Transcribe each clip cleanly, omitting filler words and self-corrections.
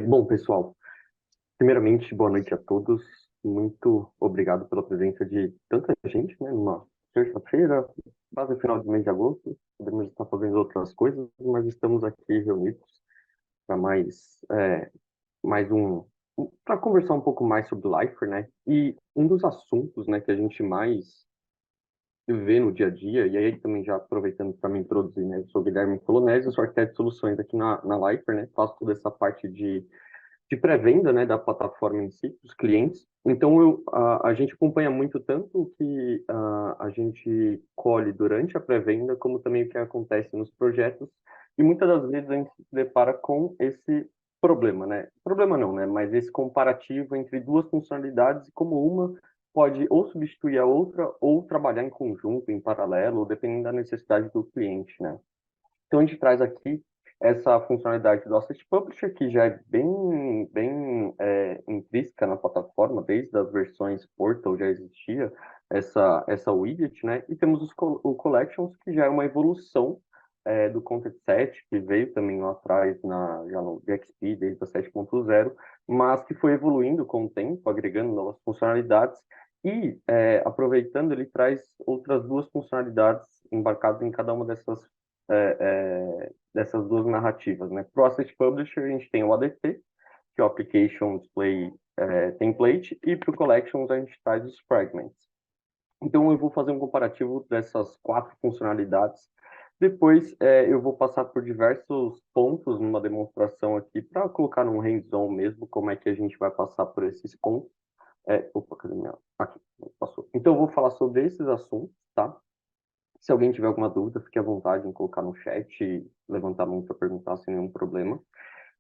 Bom, pessoal, primeiramente, boa noite a todos. Muito obrigado pela presença de tanta gente, né, numa terça-feira, quase final de mês de agosto. Podemos estar fazendo outras coisas, mas estamos aqui reunidos para mais para conversar um pouco mais sobre Lifer, né? E um dos assuntos, né, que a gente mais vê no dia a dia, e aí também já aproveitando para me introduzir, né, eu sou Guilherme Colonese, eu sou arquiteto de soluções aqui na Lifer, né? Faço toda essa parte de pré-venda, né, da plataforma em si, dos clientes. Então, a gente acompanha muito tanto o que a gente colhe durante a pré-venda, como também o que acontece nos projetos. E muitas das vezes a gente se depara com esse problema, né? Problema não, né? Mas esse comparativo entre duas funcionalidades e como uma pode ou substituir a outra ou trabalhar em conjunto, em paralelo, dependendo da necessidade do cliente, né? Então, a gente traz aqui essa funcionalidade do Asset Publisher, que já é bem intrínseca na plataforma, desde as versões Portal já existia essa widget, né? E temos o Collections, que já é uma evolução do Content Set, que veio também lá atrás, já no DXP, desde a 7.0, mas que foi evoluindo com o tempo, agregando novas funcionalidades, e aproveitando, ele traz outras duas funcionalidades embarcadas em cada uma dessas duas narrativas, né? Para o Asset Publisher, a gente tem o ADT, que é o Application Display Template, e para o Collections a gente traz os Fragments. Então, eu vou fazer um comparativo dessas quatro funcionalidades. Depois, eu vou passar por diversos pontos numa demonstração aqui para colocar num hands-on mesmo, como é que a gente vai passar por esses pontos. Opa, cadê minha? Aqui, passou. Então, eu vou falar sobre esses assuntos, tá? Se alguém tiver alguma dúvida, fique à vontade em colocar no chat e levantar a mão para perguntar sem nenhum problema.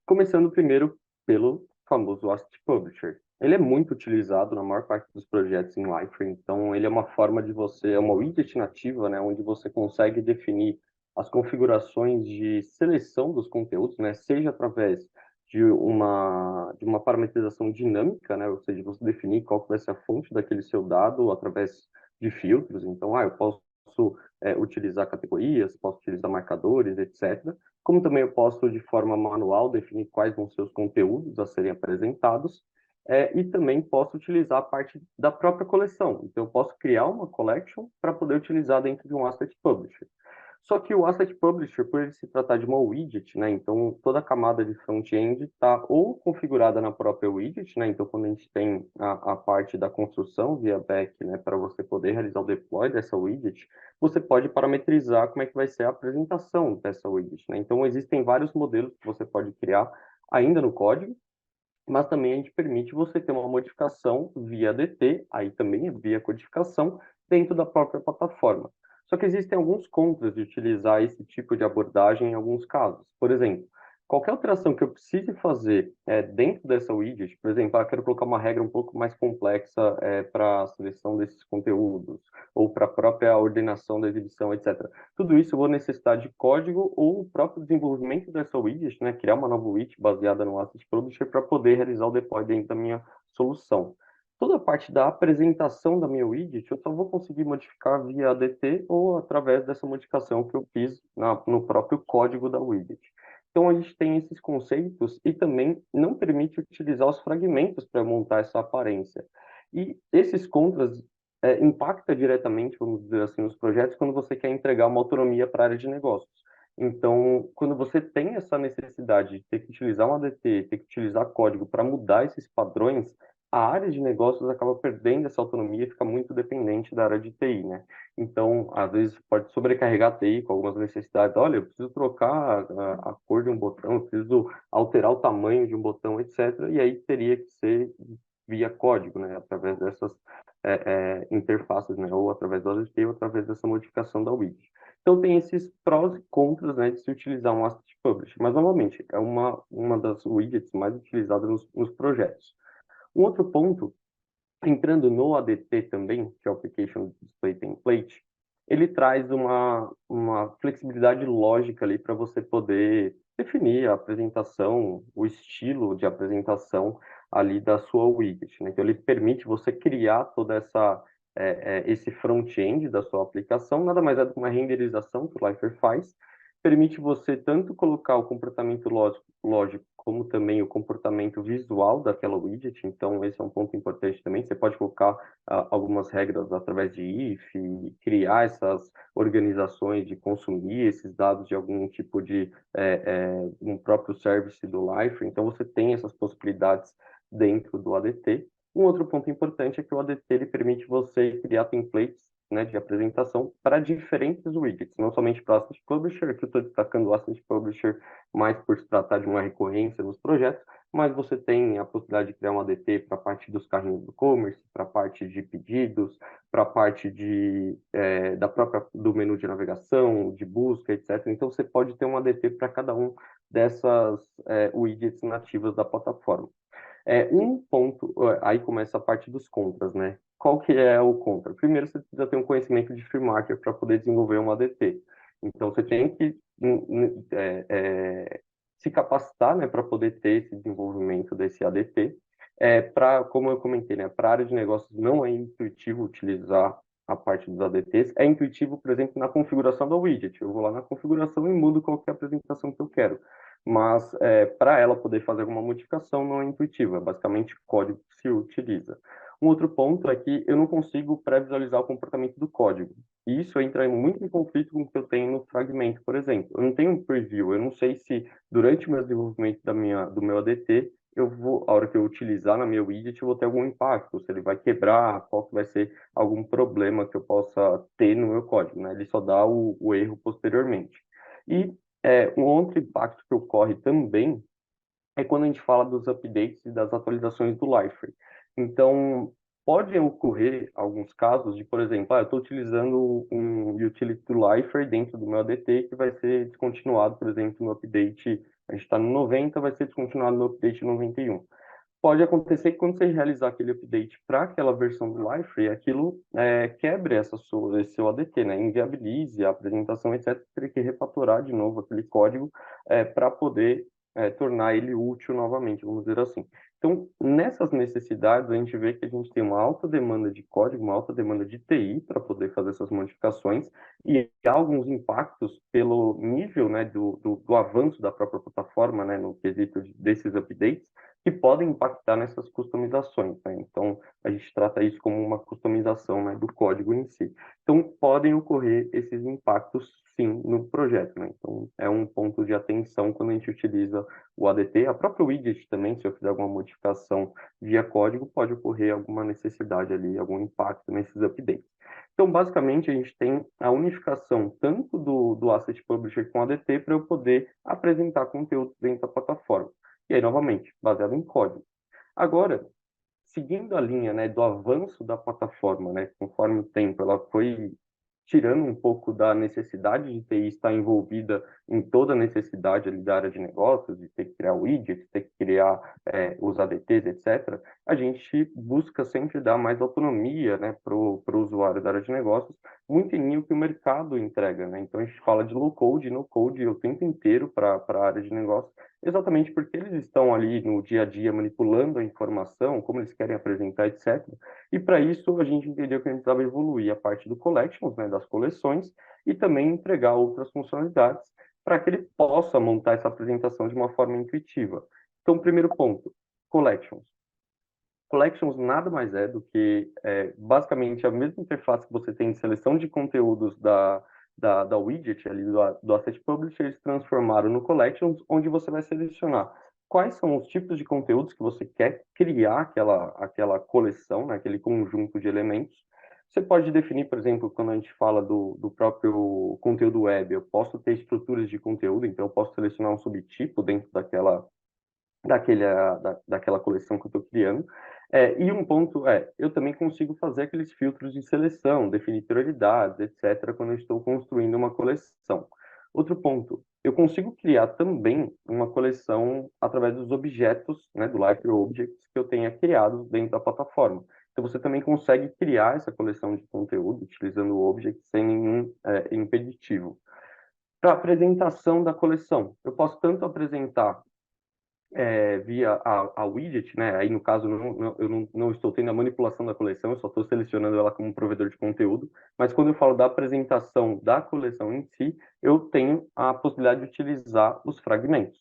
Começando primeiro pelo famoso Asset Publisher. Ele é muito utilizado na maior parte dos projetos em Lightroom, então ele é uma forma de é uma widget nativa, né, onde você consegue definir as configurações de seleção dos conteúdos, né, seja através de uma parametrização dinâmica, né, ou seja, você definir qual que vai ser a fonte daquele seu dado através de filtros. Então, eu posso utilizar categorias, posso utilizar marcadores, etc. Como também eu posso, de forma manual, definir quais vão ser os conteúdos a serem apresentados, e também posso utilizar a parte da própria coleção. Então, eu posso criar uma collection para poder utilizar dentro de um Asset Publisher. Só que o Asset Publisher, por ele se tratar de uma widget, né, então toda a camada de front-end está ou configurada na própria widget, né, então quando a gente tem a parte da construção via back, né, para você poder realizar o deploy dessa widget, você pode parametrizar como é que vai ser a apresentação dessa widget, né. Então existem vários modelos que você pode criar ainda no código, mas também a gente permite você ter uma modificação via DT, aí também é via codificação, dentro da própria plataforma. Só que existem alguns contras de utilizar esse tipo de abordagem em alguns casos. Por exemplo, qualquer alteração que eu precise fazer dentro dessa widget, por exemplo, eu quero colocar uma regra um pouco mais complexa para a seleção desses conteúdos, ou para a própria ordenação da exibição, etc. Tudo isso eu vou necessitar de código ou o próprio desenvolvimento dessa widget, né? Criar uma nova widget baseada no Asset Publisher para poder realizar o deploy dentro da minha solução. Toda a parte da apresentação da minha widget eu só vou conseguir modificar via ADT ou através dessa modificação que eu fiz no próprio código da widget. Então a gente tem esses conceitos e também não permite utilizar os fragmentos para montar essa aparência. E esses contras impacta diretamente, vamos dizer assim, nos projetos quando você quer entregar uma autonomia para a área de negócios. Então, quando você tem essa necessidade de ter que utilizar um ADT, ter que utilizar código para mudar esses padrões, a área de negócios acaba perdendo essa autonomia e fica muito dependente da área de TI, né? Então, às vezes, pode sobrecarregar a TI com algumas necessidades. Olha, eu preciso trocar a cor de um botão, eu preciso alterar o tamanho de um botão, etc. E aí teria que ser via código, né? Através dessas interfaces, né? Ou através do ADT ou através dessa modificação da widget. Então, tem esses prós e contras, né, de se utilizar um Asset Publisher. Mas, novamente, é uma das widgets mais utilizadas nos projetos. Um outro ponto, entrando no ADT também, que é o Application Display Template, ele traz uma flexibilidade lógica ali para você poder definir a apresentação, o estilo de apresentação ali da sua widget, né? Então, ele permite você criar toda esse front-end da sua aplicação, nada mais é do que uma renderização que o Lifer faz, permite você tanto colocar o comportamento lógico como também o comportamento visual daquela widget, então esse é um ponto importante também. Você pode colocar algumas regras através de if, criar essas organizações de consumir esses dados de algum tipo de um próprio service do Lifer, então você tem essas possibilidades dentro do ADT. Um outro ponto importante é que o ADT ele permite você criar templates, né, de apresentação para diferentes widgets, não somente para o Asset Publisher, que eu estou destacando o Asset Publisher mais por se tratar de uma recorrência nos projetos, mas você tem a possibilidade de criar um ADT para a parte dos carrinhos do e-commerce, para a parte de pedidos, para a parte do menu de navegação, de busca, etc. Então, você pode ter um ADT para cada um dessas widgets nativas da plataforma. Um ponto, aí começa a parte dos contras, né? Qual que é o contra? Primeiro, você precisa ter um conhecimento de free market para poder desenvolver um ADT. Então, você tem que se capacitar, né, para poder ter esse desenvolvimento desse ADT. Como eu comentei, né, para a área de negócios não é intuitivo utilizar a parte dos ADTs. É intuitivo, por exemplo, na configuração do widget. Eu vou lá na configuração e mudo qualquer apresentação que eu quero, mas para ela poder fazer alguma modificação não é intuitivo, é basicamente código que se utiliza. Um outro ponto é que eu não consigo pré-visualizar o comportamento do código. E isso entra muito em conflito com o que eu tenho no fragmento, por exemplo. Eu não tenho um preview, eu não sei se durante o meu desenvolvimento do meu ADT, a hora que eu utilizar na minha widget, eu vou ter algum impacto, se ele vai quebrar, qual que vai ser algum problema que eu possa ter no meu código, né? Ele só dá o erro posteriormente. E um outro impacto que ocorre também é quando a gente fala dos updates e das atualizações do Lifer. Então, pode ocorrer alguns casos de, por exemplo, eu estou utilizando um utility do Lifer dentro do meu ADT que vai ser descontinuado, por exemplo, no update, a gente está no 90, vai ser descontinuado no update 91. Pode acontecer que quando você realizar aquele update para aquela versão do Liferay, aquilo quebre esse seu ADT, né? Inviabilize a apresentação, etc. Teria que refatorar de novo aquele código para poder tornar ele útil novamente, vamos dizer assim. Então, nessas necessidades, a gente vê que a gente tem uma alta demanda de código, uma alta demanda de TI para poder fazer essas modificações e há alguns impactos pelo nível, né, do avanço da própria plataforma, né, no quesito desses updates, que podem impactar nessas customizações, né? Então, a gente trata isso como uma customização, né, do código em si. Então, podem ocorrer esses impactos, sim, no projeto, né? Então, é um ponto de atenção quando a gente utiliza o ADT. A própria widget também, se eu fizer alguma modificação via código, pode ocorrer alguma necessidade ali, algum impacto nesses updates. Então, basicamente, a gente tem a unificação tanto do Asset Publisher com o ADT para eu poder apresentar conteúdo dentro da plataforma. E aí, novamente, baseado em código. Agora, seguindo a linha, né, do avanço da plataforma, né, conforme o tempo ela foi tirando um pouco da necessidade de TI estar envolvida em toda a necessidade ali da área de negócios, de ter que criar widgets, ter que criar os ADTs, etc., a gente busca sempre dar mais autonomia, né, para o usuário da área de negócios, muito em linha o que o mercado entrega, né? Então, a gente fala de low-code e no-code o tempo inteiro para a área de negócios, exatamente porque eles estão ali no dia a dia manipulando a informação, como eles querem apresentar, etc. E para isso a gente entendeu que a gente precisava evoluir a parte do collections, né, das coleções, e também entregar outras funcionalidades para que ele possa montar essa apresentação de uma forma intuitiva. Então, primeiro ponto, collections. Collections nada mais é do que basicamente a mesma interface que você tem de seleção de conteúdos da widget ali do Asset Publisher, eles transformaram no Collections, onde você vai selecionar quais são os tipos de conteúdos que você quer criar aquela coleção, né, aquele conjunto de elementos. Você pode definir, por exemplo, quando a gente fala do próprio conteúdo web, eu posso ter estruturas de conteúdo, então eu posso selecionar um subtipo dentro daquela coleção que eu estou criando. E um ponto eu também consigo fazer aqueles filtros de seleção, definir prioridades, etc., quando eu estou construindo uma coleção. Outro ponto, eu consigo criar também uma coleção através dos objetos, né, do Life Objects que eu tenha criado dentro da plataforma. Então, você também consegue criar essa coleção de conteúdo utilizando o Object sem nenhum impeditivo. Para a apresentação da coleção, eu posso tanto apresentar via a widget, né? Aí, no caso, eu não estou tendo a manipulação da coleção, eu só estou selecionando ela como provedor de conteúdo. Mas quando eu falo da apresentação da coleção em si, eu tenho a possibilidade de utilizar os fragmentos.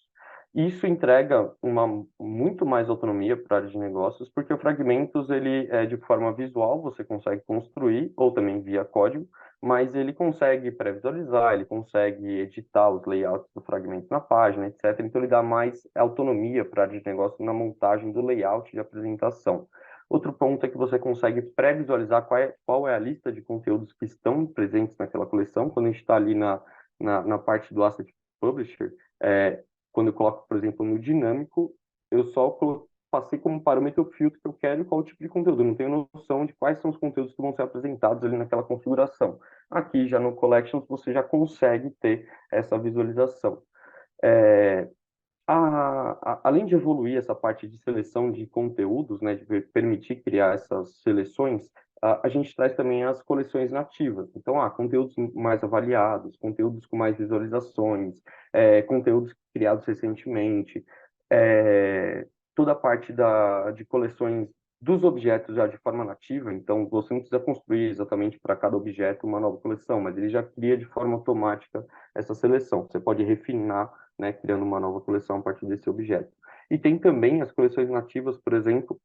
Isso entrega uma muito mais autonomia para a área de negócios, porque o fragmentos, ele é de forma visual, você consegue construir, ou também via código, mas ele consegue pré-visualizar, ele consegue editar os layouts do fragmento na página, etc. Então, ele dá mais autonomia para a área de negócio na montagem do layout de apresentação. Outro ponto é que você consegue pré-visualizar qual é a lista de conteúdos que estão presentes naquela coleção. Quando a gente está ali na parte do Asset Publisher, quando eu coloco, por exemplo, no dinâmico, eu só passei como parâmetro o filtro que eu quero e qual tipo de conteúdo. Eu não tenho noção de quais são os conteúdos que vão ser apresentados ali naquela configuração. Aqui, já no Collections, você já consegue ter essa visualização. É, além de evoluir essa parte de seleção de conteúdos, né, de permitir criar essas seleções, a gente traz também as coleções nativas. Então, conteúdos mais avaliados, conteúdos com mais visualizações, conteúdos criados recentemente, toda a parte de coleções dos objetos já de forma nativa. Então, você não precisa construir exatamente para cada objeto uma nova coleção, mas ele já cria de forma automática essa seleção. Você pode refinar, né, criando uma nova coleção a partir desse objeto. E tem também as coleções nativas, por exemplo,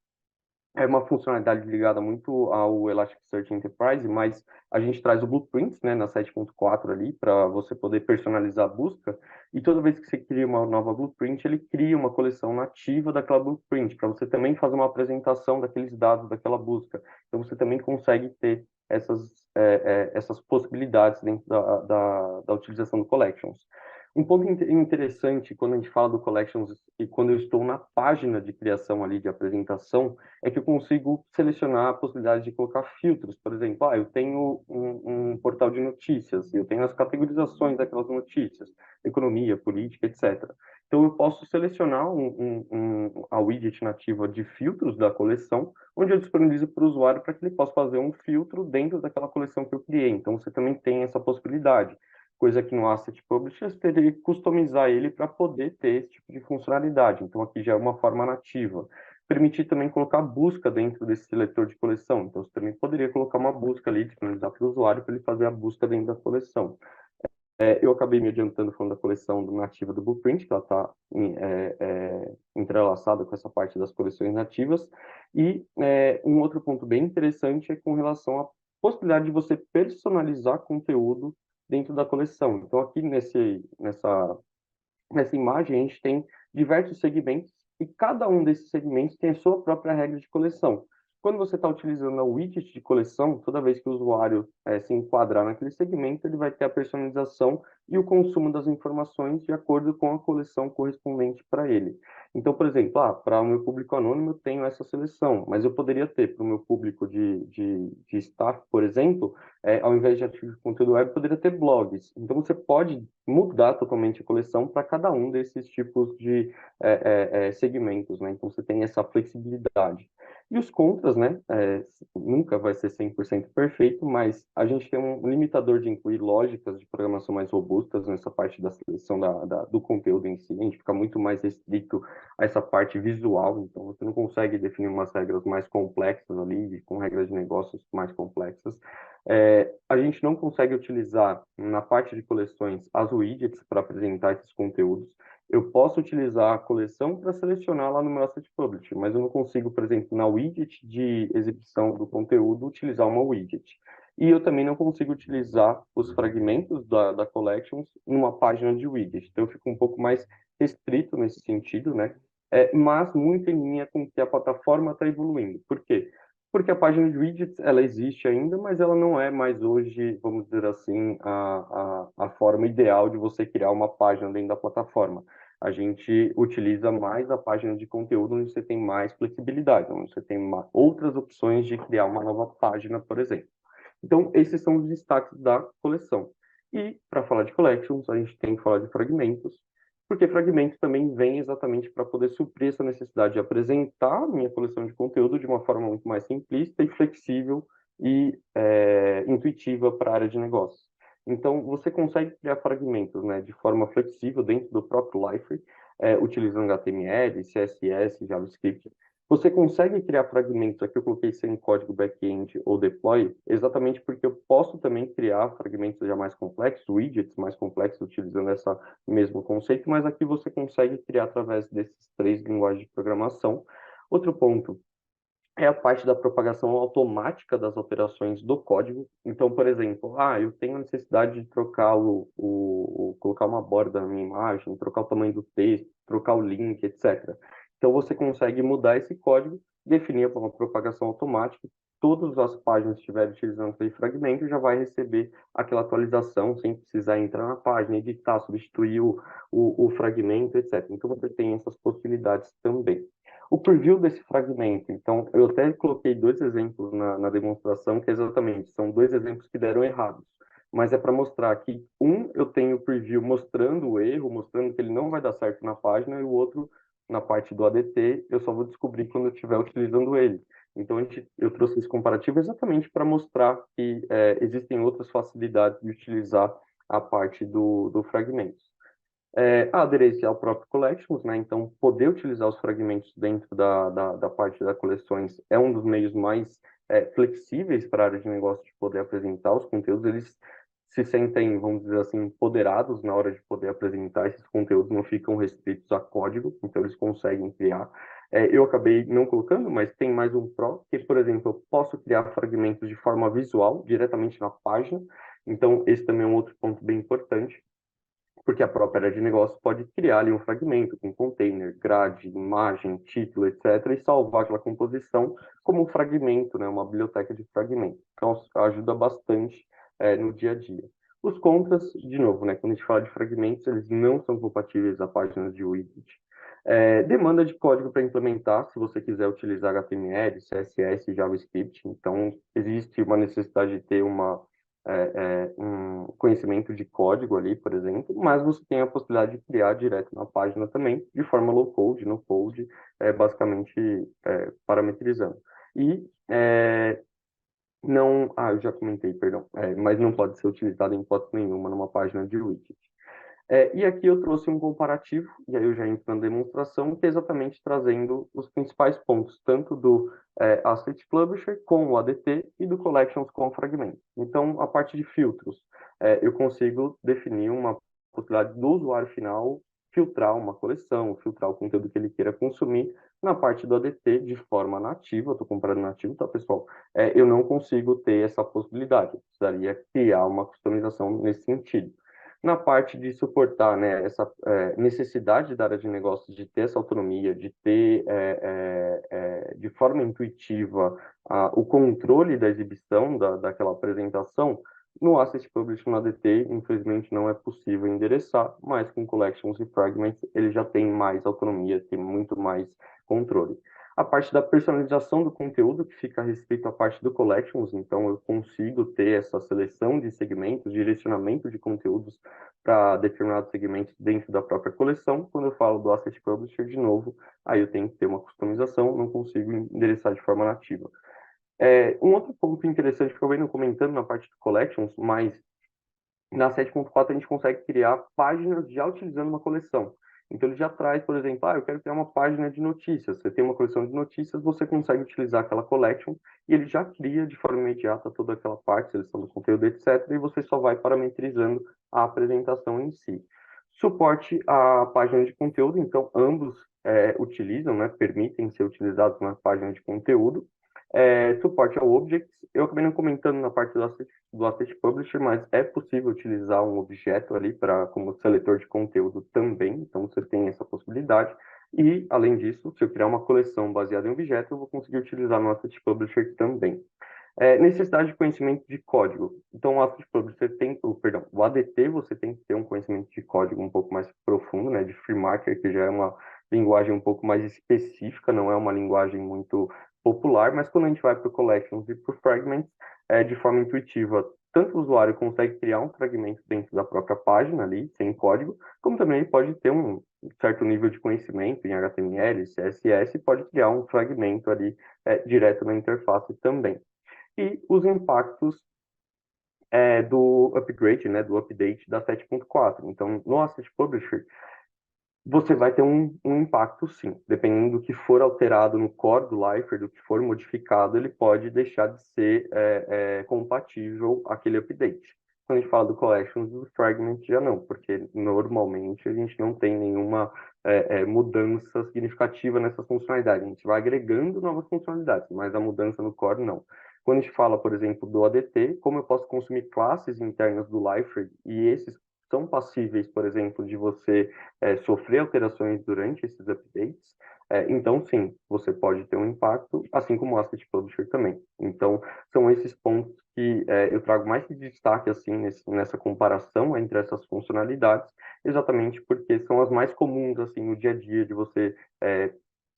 é uma funcionalidade ligada muito ao Elasticsearch Enterprise, mas a gente traz o Blueprints, né, na 7.4 ali, para você poder personalizar a busca, e toda vez que você cria uma nova Blueprint, ele cria uma coleção nativa daquela Blueprint, para você também fazer uma apresentação daqueles dados daquela busca. Então, você também consegue ter essas possibilidades dentro da utilização do Collections. Um ponto interessante quando a gente fala do Collections e quando eu estou na página de criação ali de apresentação, é que eu consigo selecionar a possibilidade de colocar filtros. Por exemplo, eu tenho um portal de notícias, eu tenho as categorizações daquelas notícias, economia, política, etc. Então, eu posso selecionar a widget nativa de filtros da coleção, onde eu disponibilizo para o usuário para que ele possa fazer um filtro dentro daquela coleção que eu criei. Então, você também tem essa possibilidade, coisa que no Asset Publisher você teria que customizar ele para poder ter esse tipo de funcionalidade. Então, aqui já é uma forma nativa. Permitir também colocar busca dentro desse seletor de coleção. Então, você também poderia colocar uma busca ali, disponibilizar para o usuário para ele fazer a busca dentro da coleção. Eu acabei me adiantando falando da coleção nativa do Blueprint, que ela está entrelaçada com essa parte das coleções nativas. E um outro ponto bem interessante é com relação à possibilidade de você personalizar conteúdo dentro da coleção. Então, aqui nessa imagem, a gente tem diversos segmentos e cada um desses segmentos tem a sua própria regra de coleção. Quando você está utilizando a widget de coleção, toda vez que o usuário se enquadrar naquele segmento, ele vai ter a personalização e o consumo das informações de acordo com a coleção correspondente para ele. Então, por exemplo, para o meu público anônimo, eu tenho essa seleção, mas eu poderia ter para o meu público de staff, por exemplo, ao invés de artigos de conteúdo web, poderia ter blogs. Então, você pode mudar totalmente a coleção para cada um desses tipos de segmentos, né? Então, você tem essa flexibilidade. E os contras, né? Nunca vai ser 100% perfeito, mas a gente tem um limitador de incluir lógicas de programação mais robustas nessa parte da seleção do conteúdo em si. A gente fica muito mais restrito a essa parte visual, então você não consegue definir umas regras mais complexas ali, com regras de negócios mais complexas. A gente não consegue utilizar na parte de coleções as widgets para apresentar esses conteúdos. Eu posso utilizar a coleção para selecionar lá no meu Asset Publisher, mas eu não consigo, por exemplo, na widget de exibição do conteúdo, utilizar uma widget. E eu também não consigo utilizar os fragmentos da Collections numa página de widget. Então, eu fico um pouco mais restrito nesse sentido, né? Mas muito em linha com o que a plataforma está evoluindo. Por quê? Porque a página de widgets, ela existe ainda, mas ela não é mais hoje, vamos dizer assim, a forma ideal de você criar uma página dentro da plataforma. A gente utiliza mais a página de conteúdo, onde você tem mais flexibilidade, onde você tem outras opções de criar uma nova página, por exemplo. Então, esses são os destaques da coleção. E, para falar de collections, a gente tem que falar de fragmentos, porque fragmentos também vem exatamente para poder suprir essa necessidade de apresentar a minha coleção de conteúdo de uma forma muito mais simplista e flexível e intuitiva para a área de negócios. Então, você consegue criar fragmentos, né, de forma flexível dentro do próprio Liferay. utilizando HTML, CSS, JavaScript. Você consegue criar fragmentos, aqui eu coloquei sem código back-end ou deploy, exatamente porque eu posso também criar fragmentos já mais complexos, widgets mais complexos, utilizando esse mesmo conceito, mas aqui você consegue criar através desses três linguagens de programação. Outro ponto é a parte da propagação automática das alterações do código. Então, por exemplo, eu tenho a necessidade de trocar colocar uma borda na minha imagem, trocar o tamanho do texto, trocar o link, etc. Então, você consegue mudar esse código, definir uma propagação automática. Todas as páginas que estiverem utilizando aquele fragmento já vai receber aquela atualização sem precisar entrar na página, editar, substituir o fragmento, etc. Então, você tem essas possibilidades também. O preview desse fragmento, então, eu até coloquei dois exemplos na demonstração, que exatamente são dois exemplos que deram errados. Mas é para mostrar que, eu tenho o preview mostrando o erro, mostrando que ele não vai dar certo na página, e o outro, na parte do ADT, eu só vou descobrir quando eu estiver utilizando ele. Então, eu trouxe esse comparativo exatamente para mostrar que existem outras facilidades de utilizar a parte do fragmento. A aderência ao próprio Collections, né? Então, poder utilizar os fragmentos dentro da parte das coleções é um dos meios mais flexíveis para a área de negócio de poder apresentar os conteúdos. Eles se sentem, vamos dizer assim, empoderados na hora de poder apresentar esses conteúdos, não ficam restritos a código, então eles conseguem criar. Eu acabei não colocando, mas tem mais um pró, que, por exemplo, eu posso criar fragmentos de forma visual, diretamente na página. Então, esse também é um outro ponto bem importante, porque a própria área de negócio pode criar ali um fragmento com container, grade, imagem, título, etc., e salvar aquela composição como um fragmento, né, uma biblioteca de fragmentos. Então, ajuda bastante no dia a dia. Os contras, de novo, né, quando a gente fala de fragmentos, eles não são compatíveis a páginas de widget. Demanda de código para implementar, se você quiser utilizar HTML, CSS, JavaScript, então existe uma necessidade de ter um conhecimento de código ali, por exemplo, mas você tem a possibilidade de criar direto na página também, de forma low code, no code, basicamente parametrizando. E não, eu já comentei, perdão, mas não pode ser utilizado em hipótese nenhuma numa página de widget. E aqui eu trouxe um comparativo, e aí eu já entro na demonstração, que é exatamente trazendo os principais pontos, tanto do Asset Publisher com o ADT e do Collections com o Fragment. Então, a parte de filtros, eu consigo definir uma possibilidade do usuário final filtrar uma coleção, filtrar o conteúdo que ele queira consumir. Na parte do ADT, de forma nativa, estou comparando nativo, tá, pessoal? Eu não consigo ter essa possibilidade, eu precisaria criar uma customização nesse sentido. Na parte de suportar, né, essa necessidade da área de negócios de ter essa autonomia, de ter de forma intuitiva o controle da exibição daquela apresentação, no Asset Publishing no ADT, infelizmente, não é possível endereçar, mas com Collections e Fragments ele já tem mais autonomia, tem muito mais controle. A parte da personalização do conteúdo, que fica restrito à parte do Collections, então eu consigo ter essa seleção de segmentos, direcionamento de conteúdos para determinados segmentos dentro da própria coleção. Quando eu falo do Asset Publisher, de novo, aí eu tenho que ter uma customização, não consigo endereçar de forma nativa. Um outro ponto interessante que eu venho comentando na parte do Collections, mas na 7.4 a gente consegue criar páginas já utilizando uma coleção. Então ele já traz, por exemplo, eu quero criar uma página de notícias. Você tem uma coleção de notícias, você consegue utilizar aquela collection e ele já cria de forma imediata toda aquela parte, seleção do conteúdo, etc. E você só vai parametrizando a apresentação em si. Suporte à página de conteúdo, então ambos utilizam, né, permitem ser utilizados na página de conteúdo. Suporte ao Objects, eu acabei não comentando na parte do Asset Publisher, mas é possível utilizar um objeto ali como seletor de conteúdo também, então você tem essa possibilidade. E, além disso, se eu criar uma coleção baseada em objeto, eu vou conseguir utilizar no Asset Publisher também. Necessidade de conhecimento de código. Então, o Asset Publisher o ADT você tem que ter um conhecimento de código um pouco mais profundo, né, de FreeMarker, que já é uma linguagem um pouco mais específica, não é uma linguagem muito popular, mas quando a gente vai para o Collections e para o Fragments, de forma intuitiva, tanto o usuário consegue criar um fragmento dentro da própria página ali, sem código, como também ele pode ter um certo nível de conhecimento em HTML, CSS, e pode criar um fragmento ali direto na interface também. E os impactos do upgrade, né, do update da 7.4. Então, no Asset Publisher, você vai ter um impacto, sim. Dependendo do que for alterado no core do Lifer, do que for modificado, ele pode deixar de ser compatível àquele update. Quando a gente fala do Collections e do Fragment, já não, porque normalmente a gente não tem nenhuma mudança significativa nessas funcionalidades. A gente vai agregando novas funcionalidades, mas a mudança no core, não. Quando a gente fala, por exemplo, do ADT, como eu posso consumir classes internas do Lifer, e esses são passíveis, por exemplo, de você sofrer alterações durante esses updates, então sim, você pode ter um impacto, assim como o Asset Publisher também. Então, são esses pontos que eu trago mais de destaque assim nessa comparação entre essas funcionalidades, exatamente porque são as mais comuns assim no dia a dia de você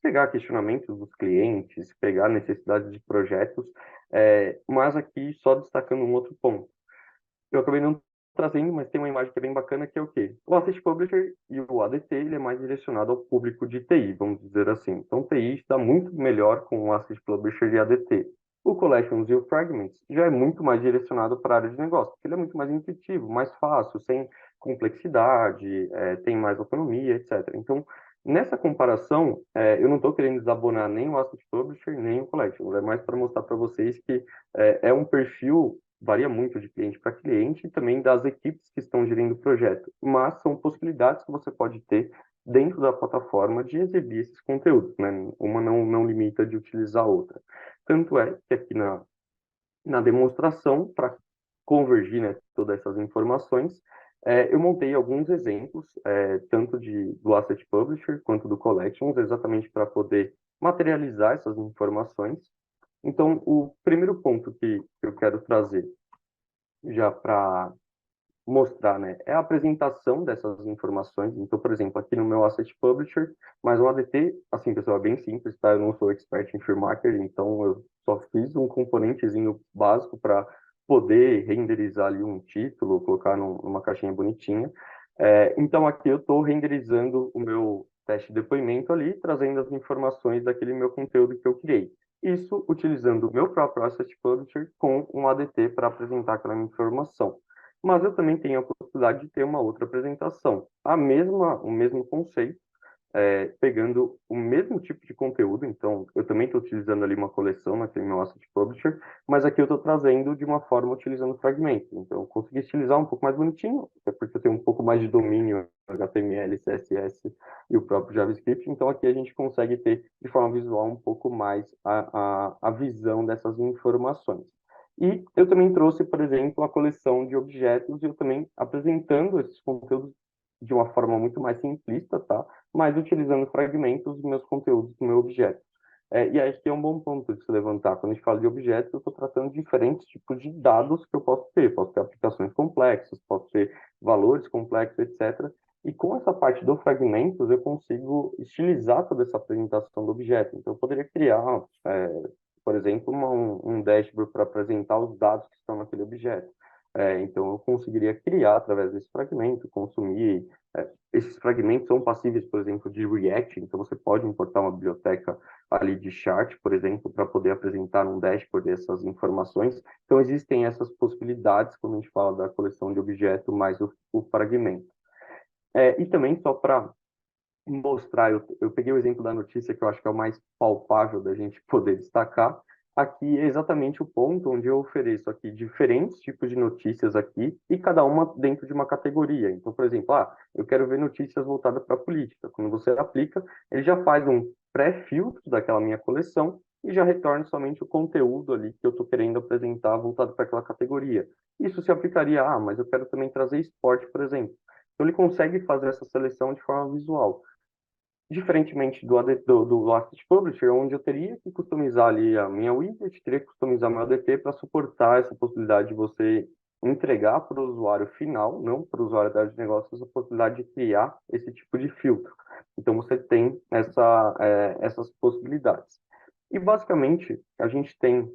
pegar questionamentos dos clientes, pegar necessidades de projetos, mas aqui só destacando um outro ponto. Eu acabei não trazendo, mas tem uma imagem que é bem bacana, que é o quê? O Asset Publisher e o ADT, ele é mais direcionado ao público de TI, vamos dizer assim. Então, TI está muito melhor com o Asset Publisher e ADT. O Collections e o Fragments já é muito mais direcionado para a área de negócio, porque ele é muito mais intuitivo, mais fácil, sem complexidade, tem mais autonomia, etc. Então, nessa comparação, eu não estou querendo desabonar nem o Asset Publisher, nem o Collections. É mais para mostrar para vocês que é um perfil varia muito de cliente para cliente e também das equipes que estão gerindo o projeto, mas são possibilidades que você pode ter dentro da plataforma de exibir esses conteúdos, né? Uma não limita de utilizar a outra. Tanto é que aqui na demonstração, para convergir, né, todas essas informações, eu montei alguns exemplos, tanto do Asset Publisher quanto do Collections, exatamente para poder materializar essas informações. Então, o primeiro ponto que eu quero trazer já para mostrar, né, é a apresentação dessas informações. Então, por exemplo, aqui no meu Asset Publisher, mais um ADT, assim, pessoal, é bem simples, tá? Eu não sou expert em Free Marketing, então eu só fiz um componentezinho básico para poder renderizar ali um título, colocar numa caixinha bonitinha. Então, aqui eu estou renderizando o meu teste de depoimento ali, trazendo as informações daquele meu conteúdo que eu criei. Isso utilizando o meu próprio Asset Publisher com um ADT para apresentar aquela informação. Mas eu também tenho a possibilidade de ter uma outra apresentação. O mesmo conceito, pegando o mesmo tipo de conteúdo. Então, eu também estou utilizando ali uma coleção naquele meu Asset Publisher, mas aqui eu estou trazendo de uma forma utilizando fragmentos. Então, eu consegui estilizar um pouco mais bonitinho, até porque eu tenho um pouco mais de domínio HTML, CSS e o próprio JavaScript. Então, aqui a gente consegue ter de forma visual um pouco mais a visão dessas informações. E eu também trouxe, por exemplo, a coleção de objetos, e eu também apresentando esses conteúdos de uma forma muito mais simplista, tá? Mas utilizando fragmentos dos meus conteúdos do meu objeto. E aí que é um bom ponto de se levantar. Quando a gente fala de objetos, eu estou tratando de diferentes tipos de dados que eu posso ter. Posso ter aplicações complexas, posso ter valores complexos, etc. E com essa parte do fragmentos, eu consigo estilizar toda essa apresentação do objeto. Então, eu poderia criar, por exemplo, um dashboard para apresentar os dados que estão naquele objeto. Então, eu conseguiria criar através desse fragmento, consumir. Esses fragmentos são passíveis, por exemplo, de React, então você pode importar uma biblioteca ali de chart, por exemplo, para poder apresentar um dashboard essas informações. Então, existem essas possibilidades quando a gente fala da coleção de objeto mais o fragmento. E também, só para mostrar, eu peguei o exemplo da notícia que eu acho que é o mais palpável da gente poder destacar. Aqui é exatamente o ponto onde eu ofereço aqui diferentes tipos de notícias aqui e cada uma dentro de uma categoria. Então, por exemplo, eu quero ver notícias voltadas para a política. Quando você aplica, ele já faz um pré-filtro daquela minha coleção e já retorna somente o conteúdo ali que eu estou querendo apresentar voltado para aquela categoria. Isso se aplicaria, mas eu quero também trazer esporte, por exemplo. Então, ele consegue fazer essa seleção de forma visual. Diferentemente do Asset Publisher, onde eu teria que customizar ali a minha widget, teria que customizar meu ADT para suportar essa possibilidade de você entregar para o usuário final, não para o usuário da área de negócios, a possibilidade de criar esse tipo de filtro. Então, você tem essas possibilidades. E, basicamente, a gente tem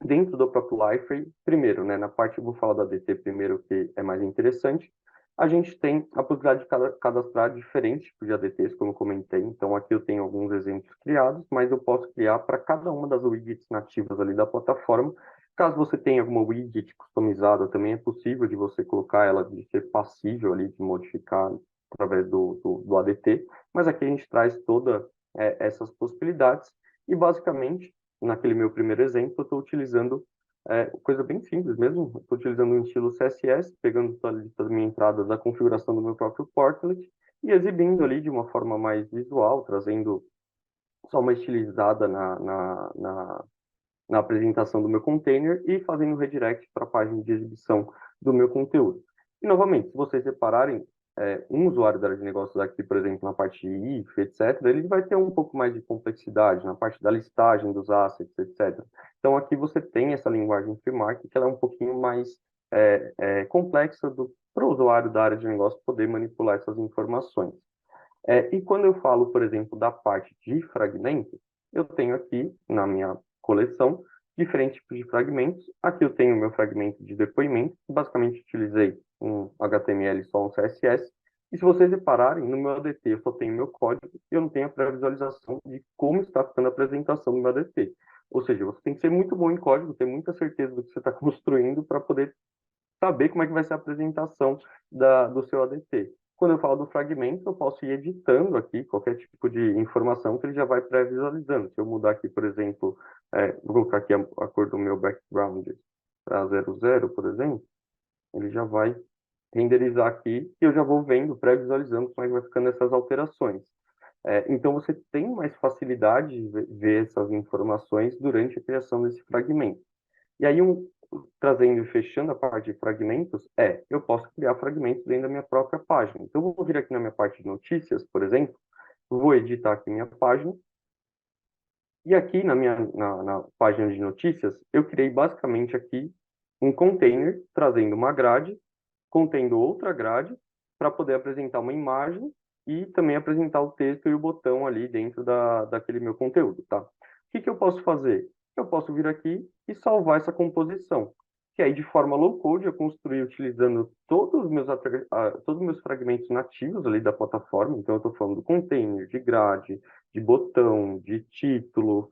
dentro do próprio Liferay, primeiro, né, na parte, eu vou falar da ADT primeiro, que é mais interessante, a gente tem a possibilidade de cadastrar diferentes tipos de ADTs, como eu comentei. Então, aqui eu tenho alguns exemplos criados, mas eu posso criar para cada uma das widgets nativas ali da plataforma. Caso você tenha alguma widget customizada, também é possível de você colocar ela de ser passível ali de modificar através do ADT, mas aqui a gente traz todas essas possibilidades e, basicamente, naquele meu primeiro exemplo, eu estou utilizando coisa bem simples mesmo, estou utilizando um estilo CSS, pegando a lista da minha entrada da configuração do meu próprio portlet e exibindo ali de uma forma mais visual, trazendo só uma estilizada na apresentação do meu container e fazendo um redirect para a página de exibição do meu conteúdo. E, novamente, se vocês separarem um usuário da área de negócios aqui, por exemplo, na parte de if, etc., ele vai ter um pouco mais de complexidade na parte da listagem dos assets, etc. Então, aqui você tem essa linguagem FreeMarket, que ela é um pouquinho mais complexa para o usuário da área de negócio poder manipular essas informações. E quando eu falo, por exemplo, da parte de fragmentos, eu tenho aqui na minha coleção diferentes tipos de fragmentos. Aqui eu tenho o meu fragmento de depoimento, basicamente utilizei um HTML só um CSS. E se vocês repararem, no meu ADT eu só tenho meu código e eu não tenho a pré-visualização de como está ficando a apresentação do meu ADT. Ou seja, você tem que ser muito bom em código, ter muita certeza do que você está construindo para poder saber como é que vai ser a apresentação do seu ADT. Quando eu falo do fragmento, eu posso ir editando aqui qualquer tipo de informação que ele já vai pré-visualizando. Se eu mudar aqui, por exemplo, vou colocar aqui a cor do meu background para 00, por exemplo, ele já vai renderizar aqui e eu já vou vendo, pré-visualizando como é que vai ficando essas alterações. Então, você tem mais facilidade de ver essas informações durante a criação desse fragmento. E aí, trazendo e fechando a parte de fragmentos, eu posso criar fragmentos dentro da minha própria página. Então, eu vou vir aqui na minha parte de notícias, por exemplo, vou editar aqui minha página, e aqui na página de notícias, eu criei basicamente aqui um container trazendo uma grade, contendo outra grade, para poder apresentar uma imagem e também apresentar o texto e o botão ali dentro daquele meu conteúdo, tá? O que eu posso fazer? Eu posso vir aqui e salvar essa composição, que aí de forma low code eu construí utilizando todos os meus fragmentos nativos ali da plataforma. Então eu estou falando do container, de grade, de botão, de título,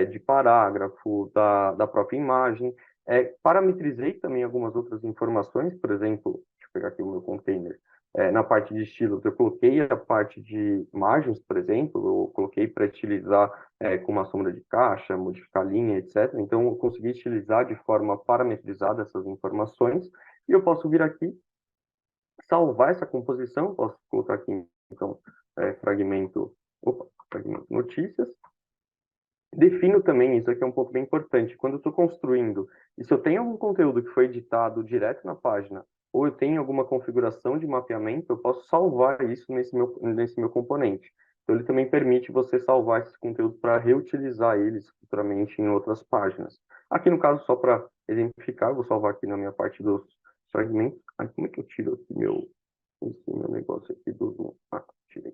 de parágrafo, da própria imagem. Parametrizei também algumas outras informações, por exemplo, deixa eu pegar aqui o meu container. Na parte de estilos, eu coloquei a parte de margens, por exemplo, eu coloquei para estilizar com uma sombra de caixa, modificar linha, etc. Então, eu consegui estilizar de forma parametrizada essas informações e eu posso vir aqui, salvar essa composição, posso colocar aqui, então, fragmento notícias. Defino também, isso aqui é um ponto bem importante, quando eu estou construindo, e se eu tenho algum conteúdo que foi editado direto na página, ou eu tenho alguma configuração de mapeamento, eu posso salvar isso nesse meu componente. Então, ele também permite você salvar esse conteúdo para reutilizar eles futuramente em outras páginas. Aqui, no caso, só para exemplificar, eu vou salvar aqui na minha parte dos fragmentos. Como é que eu tiro aqui esse meu negócio aqui do... Tirei.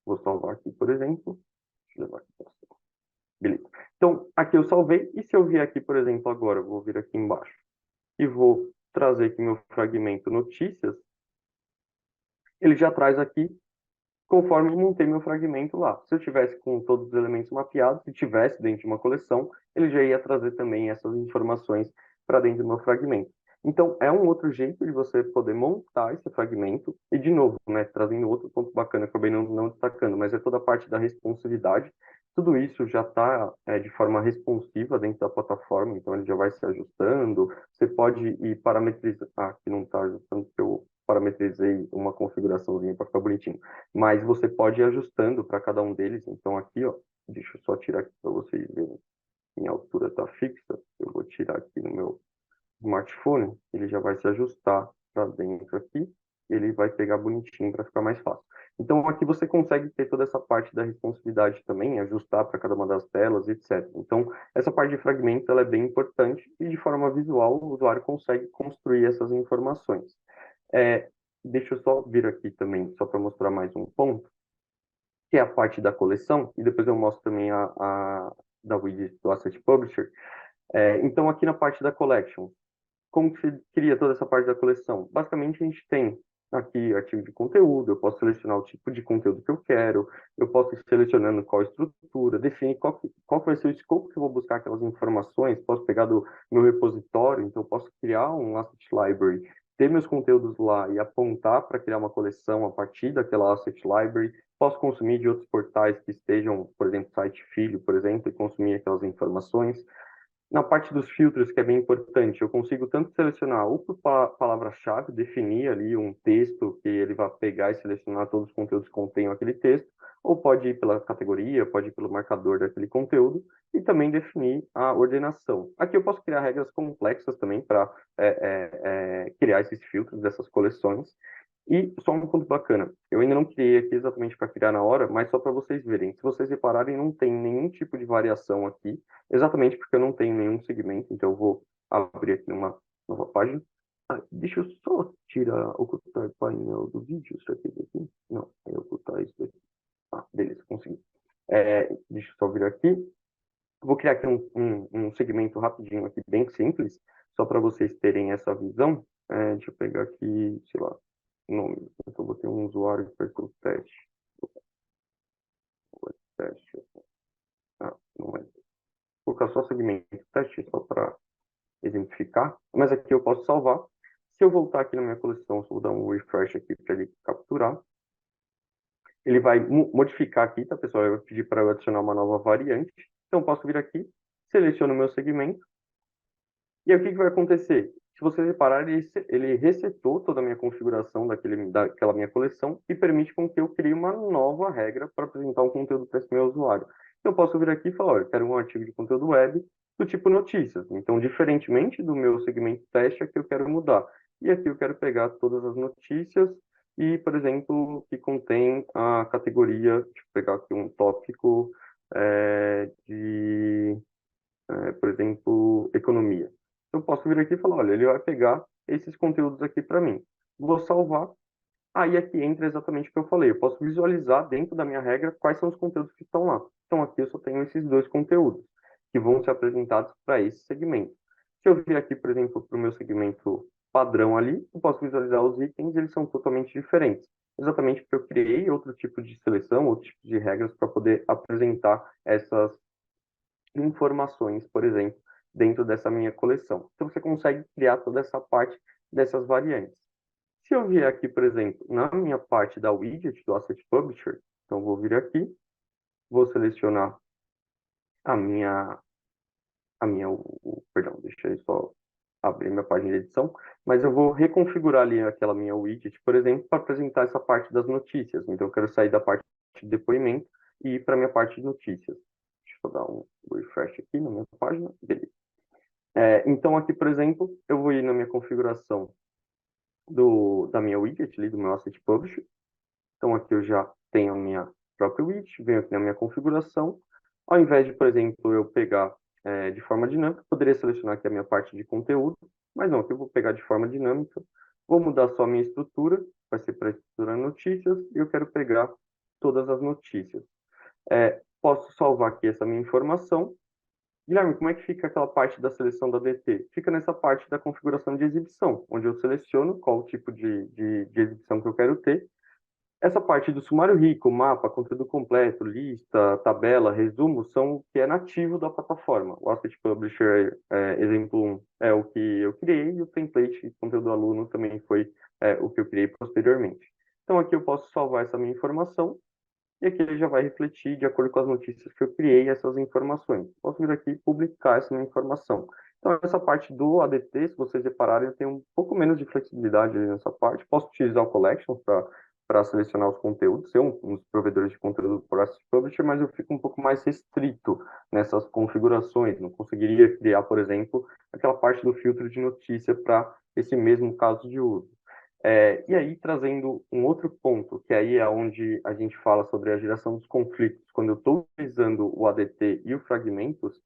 Vou salvar aqui, por exemplo. Deixa eu levar aqui para cima. Beleza. Então, aqui eu salvei, e se eu vier aqui, por exemplo, agora, eu vou vir aqui embaixo e vou trazer aqui meu fragmento notícias, ele já traz aqui conforme eu montei meu fragmento lá. Se eu tivesse com todos os elementos mapeados, se tivesse dentro de uma coleção, ele já ia trazer também essas informações para dentro do meu fragmento. Então, é um outro jeito de você poder montar esse fragmento. E, de novo, né, trazendo outro ponto bacana que eu acabei não destacando, mas é toda a parte da responsividade. Tudo isso já está de forma responsiva dentro da plataforma, então ele já vai se ajustando. Você pode ir parametrizar. Aqui não está ajustando, porque eu parametrizei uma configuraçãozinha para ficar bonitinho. Mas você pode ir ajustando para cada um deles. Então, aqui, ó, deixa eu só tirar aqui para vocês verem. Minha altura está fixa. Eu vou tirar aqui no meu smartphone, ele já vai se ajustar para dentro aqui, ele vai pegar bonitinho para ficar mais fácil. Então, aqui você consegue ter toda essa parte da responsividade também, ajustar para cada uma das telas, etc. Então, essa parte de fragmento ela é bem importante e, de forma visual, o usuário consegue construir essas informações. Deixa eu só vir aqui também, só para mostrar mais um ponto, que é a parte da coleção, e depois eu mostro também da widget do Asset Publisher. Então, aqui na parte da Collection, como que se cria toda essa parte da coleção? Basicamente, a gente tem aqui arquivo de conteúdo, eu posso selecionar o tipo de conteúdo que eu posso ir selecionando qual estrutura, definir qual vai ser o escopo que eu vou buscar aquelas informações, posso pegar do meu repositório, então eu posso criar um asset library ter meus conteúdos lá e apontar para criar uma coleção a partir daquela Asset Library. Posso consumir de outros portais que estejam, por exemplo, site filho, por exemplo, e consumir aquelas informações. Na parte dos filtros, que é bem importante, eu consigo tanto selecionar ou por palavra-chave, definir ali um texto que ele vai pegar e selecionar todos os conteúdos que contêm aquele texto, ou pode ir pela categoria, pode ir pelo marcador daquele conteúdo, e também definir a ordenação. Aqui eu posso criar regras complexas também para criar esses filtros dessas coleções. E só um ponto bacana, eu ainda não criei aqui exatamente para criar na hora, mas só para vocês verem. Se vocês repararem, não tem nenhum tipo de variação aqui, exatamente porque eu não tenho nenhum segmento, então eu vou abrir aqui uma nova página. Ah, deixa eu só ocultar o painel do vídeo, será que é aqui? Não, é ocultar isso daqui. Ah, beleza, consegui. Deixa eu só vir aqui. Vou criar aqui um segmento rapidinho aqui, bem simples, só para vocês terem essa visão. Deixa eu pegar aqui, sei lá, nome. Então, eu vou ter um usuário que fez o teste. Teste. Ah, não é. Vou colocar só segmento teste, só para exemplificar. Mas aqui eu posso salvar. Se eu voltar aqui na minha coleção, se eu dar um refresh aqui para ele capturar, ele vai modificar aqui, tá, pessoal? Eu vou pedir para eu adicionar uma nova variante. Então, eu posso vir aqui, seleciono o meu segmento, e aí o que vai acontecer? Se vocês repararem, ele resetou toda a minha configuração daquela minha coleção e permite com que eu crie uma nova regra para apresentar um conteúdo para esse meu usuário. Então, eu posso vir aqui e falar, olha, eu quero um artigo de conteúdo web do tipo notícias. Então, diferentemente do meu segmento teste, aqui eu quero mudar. E aqui eu quero pegar todas as notícias e, por exemplo, que contém a categoria, deixa eu pegar aqui um tópico por exemplo, economia. Eu posso vir aqui e falar, olha, ele vai pegar esses conteúdos aqui para mim. Vou salvar. Aí aqui entra exatamente o que eu falei. Eu posso visualizar dentro da minha regra quais são os conteúdos que estão lá. Então aqui eu só tenho esses dois conteúdos que vão ser apresentados para esse segmento. Se eu vir aqui, por exemplo, para o meu segmento padrão ali, eu posso visualizar os itens, eles são totalmente diferentes. Exatamente porque eu criei outro tipo de seleção, outro tipo de regras para poder apresentar essas informações, por exemplo, dentro dessa minha coleção. Então, você consegue criar toda essa parte dessas variantes. Se eu vier aqui, por exemplo, na minha parte da widget do Asset Publisher, então vou vir aqui, vou selecionar perdão, deixa eu só abrir minha página de edição, mas eu vou reconfigurar ali aquela minha widget, por exemplo, para apresentar essa parte das notícias. Então, eu quero sair da parte de depoimento e ir para a minha parte de notícias. Deixa eu dar um refresh aqui na minha página. Beleza. Então, aqui, por exemplo, eu vou ir na minha configuração da minha widget, ali, do meu Asset Publisher. Então, aqui eu já tenho a minha própria widget, venho aqui na minha configuração. Ao invés de, por exemplo, eu pegar de forma dinâmica, eu poderia selecionar aqui a minha parte de conteúdo, mas não, aqui eu vou pegar de forma dinâmica, vou mudar só a minha estrutura, vai ser para estrutura notícias, e eu quero pegar todas as notícias. Posso salvar aqui essa minha informação. Guilherme, como é que fica aquela parte da seleção da DT? Fica nessa parte da configuração de exibição, onde eu seleciono qual o tipo de exibição que eu quero ter. Essa parte do sumário rico, mapa, conteúdo completo, lista, tabela, resumo, são o que é nativo da plataforma. O Asset Publisher, exemplo 1, é o que eu criei, e o template conteúdo aluno também foi o que eu criei posteriormente. Então, aqui eu posso salvar essa minha informação, e aqui ele já vai refletir, de acordo com as notícias que eu criei, essas informações. Posso vir aqui e publicar essa minha informação. Então, essa parte do ADT, se vocês repararem, eu tenho um pouco menos de flexibilidade ali nessa parte. Posso utilizar o Collections para selecionar os conteúdos, ser um dos provedores de conteúdo do Asset Publisher, mas eu fico um pouco mais restrito nessas configurações. Não conseguiria criar, por exemplo, aquela parte do filtro de notícia para esse mesmo caso de uso. E aí, trazendo um outro ponto, que aí é onde a gente fala sobre a geração dos conflitos, quando eu estou utilizando o ADT e o fragmentos,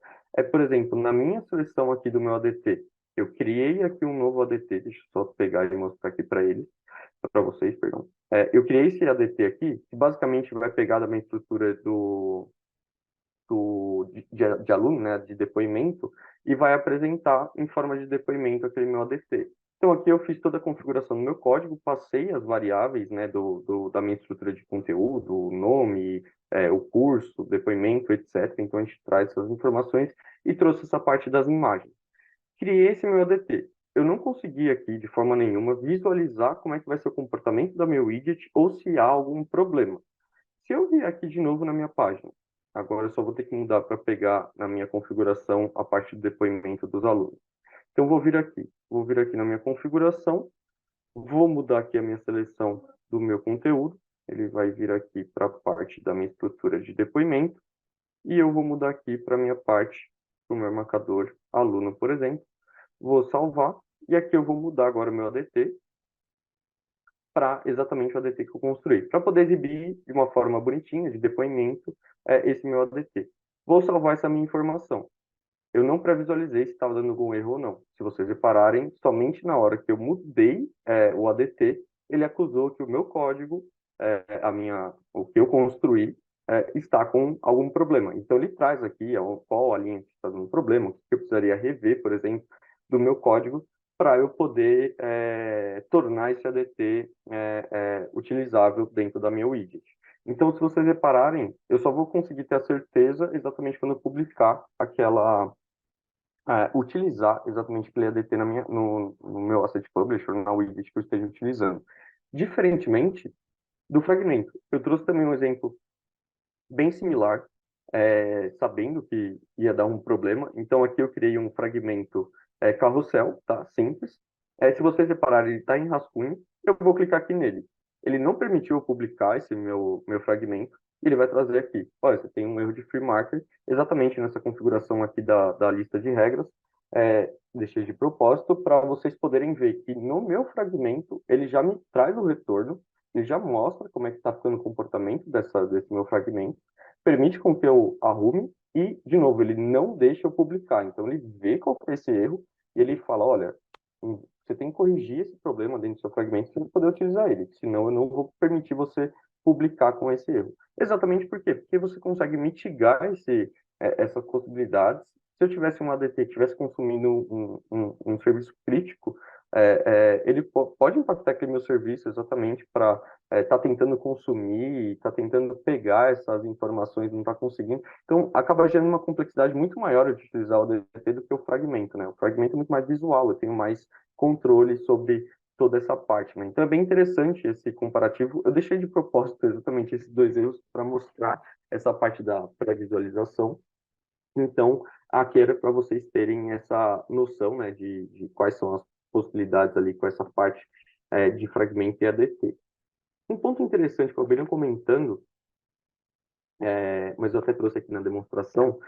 por exemplo, na minha seleção aqui do meu ADT, eu criei aqui um novo ADT, deixa eu só pegar e mostrar aqui para vocês, perdão. Eu criei esse ADT aqui, que basicamente vai pegar da minha estrutura de aluno, né, de depoimento, e vai apresentar em forma de depoimento aquele meu ADT. Então, aqui eu fiz toda a configuração do meu código, passei as variáveis, né, da minha estrutura de conteúdo, o nome, o curso, depoimento, etc. Então, a gente traz essas informações e trouxe essa parte das imagens. Criei esse meu ADT. eu não consegui aqui, de forma nenhuma, visualizar como é que vai ser o comportamento da meu widget ou se há algum problema. Se eu vier aqui de novo na minha página, agora eu só vou ter que mudar para pegar na minha configuração a parte do depoimento dos alunos. Então, vou vir aqui na minha configuração, vou mudar aqui a minha seleção do meu conteúdo, ele vai vir aqui para a parte da minha estrutura de depoimento, e eu vou mudar aqui para a minha parte do meu marcador aluno, por exemplo. Vou salvar, e aqui eu vou mudar agora o meu ADT para exatamente o ADT que eu construí, para poder exibir de uma forma bonitinha, de depoimento, esse meu ADT. Vou salvar essa minha informação. Eu não pré-visualizei se estava dando algum erro ou não. Se vocês repararem, somente na hora que eu mudei o ADT, ele acusou que o meu código, o que eu construí, está com algum problema. Então, ele traz aqui qual a linha que está dando problema, o que eu precisaria rever, por exemplo, do meu código, para eu poder tornar esse ADT utilizável dentro da minha widget. Então, se vocês repararem, eu só vou conseguir ter a certeza exatamente quando eu publicar utilizar exatamente aquele ADT no meu Asset Publisher, na widget que eu esteja utilizando. Diferentemente do fragmento. Eu trouxe também um exemplo bem similar, sabendo que ia dar um problema. Então, aqui eu criei um fragmento carrossel, tá? Simples. Se vocês repararem, ele está em rascunho. Eu vou clicar aqui nele. Ele não permitiu eu publicar esse meu fragmento. E ele vai trazer aqui. Olha, você tem um erro de free marker, exatamente nessa configuração aqui da lista de regras. Deixei de propósito para vocês poderem ver que no meu fragmento ele já me traz o retorno, ele já mostra como é que está ficando o comportamento desse meu fragmento, permite com que eu arrume e, de novo, ele não deixa eu publicar. Então, ele vê qual foi esse erro e ele fala, olha, você tem que corrigir esse problema dentro do seu fragmento para poder utilizar ele, senão eu não vou permitir você publicar com esse erro. Exatamente por quê? Porque você consegue mitigar essas possibilidades. Se eu tivesse um ADT que estivesse consumindo um serviço crítico, ele pode impactar aquele meu serviço exatamente para estar tentando consumir, está tentando pegar essas informações, não está conseguindo. Então, acaba gerando uma complexidade muito maior de utilizar o ADT do que o fragmento, né? O fragmento é muito mais visual, eu tenho mais controle sobre toda essa parte, né? Então, é bem interessante esse comparativo. Eu deixei de propósito exatamente esses dois erros para mostrar essa parte da pré-visualização. Então, aqui era para vocês terem essa noção, né, de quais são as possibilidades ali com essa parte de fragmento e ADT. Um ponto interessante que eu venho comentando, mas eu até trouxe aqui na demonstração,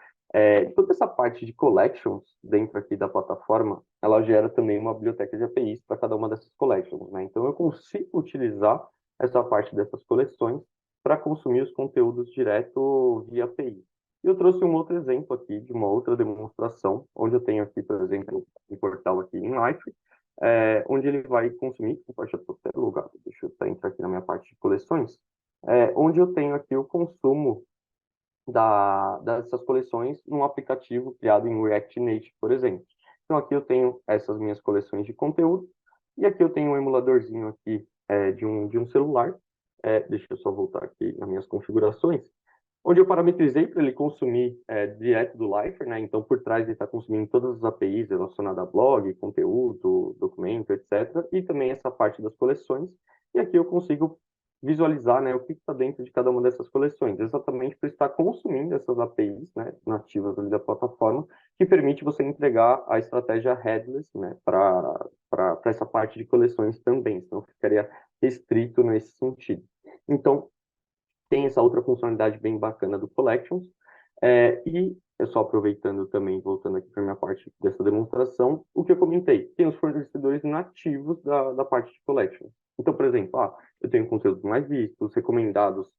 toda essa parte de collections dentro aqui da plataforma, ela gera também uma biblioteca de APIs para cada uma dessas collections, né? Então, eu consigo utilizar essa parte dessas coleções para consumir os conteúdos direto via API. E eu trouxe um outro exemplo aqui de uma outra demonstração, onde eu tenho aqui, por exemplo, um portal aqui em Life, onde ele vai consumir, eu já estou até logado, deixa eu entrar aqui na minha parte de coleções, onde eu tenho aqui o consumo dessas coleções num aplicativo criado em React Native, por exemplo. Então, aqui eu tenho essas minhas coleções de conteúdo, e aqui eu tenho um emuladorzinho aqui de um celular. Deixa eu só voltar aqui nas minhas configurações, onde eu parametrizei para ele consumir direto do Lifer, né? Então, por trás ele está consumindo todas as APIs relacionadas a blog, conteúdo, documento, etc. E também essa parte das coleções. E aqui eu consigo visualizar, né, o que está dentro de cada uma dessas coleções, exatamente por estar consumindo essas APIs, né, nativas ali da plataforma, que permite você entregar a estratégia headless, né, para essa parte de coleções também, senão ficaria restrito nesse sentido. Então, tem essa outra funcionalidade bem bacana do Collections. E é só aproveitando também, voltando aqui para a minha parte dessa demonstração, o que eu comentei, tem os fornecedores nativos da parte de Collections. Então, por exemplo, eu tenho conteúdos mais vistos, recomendados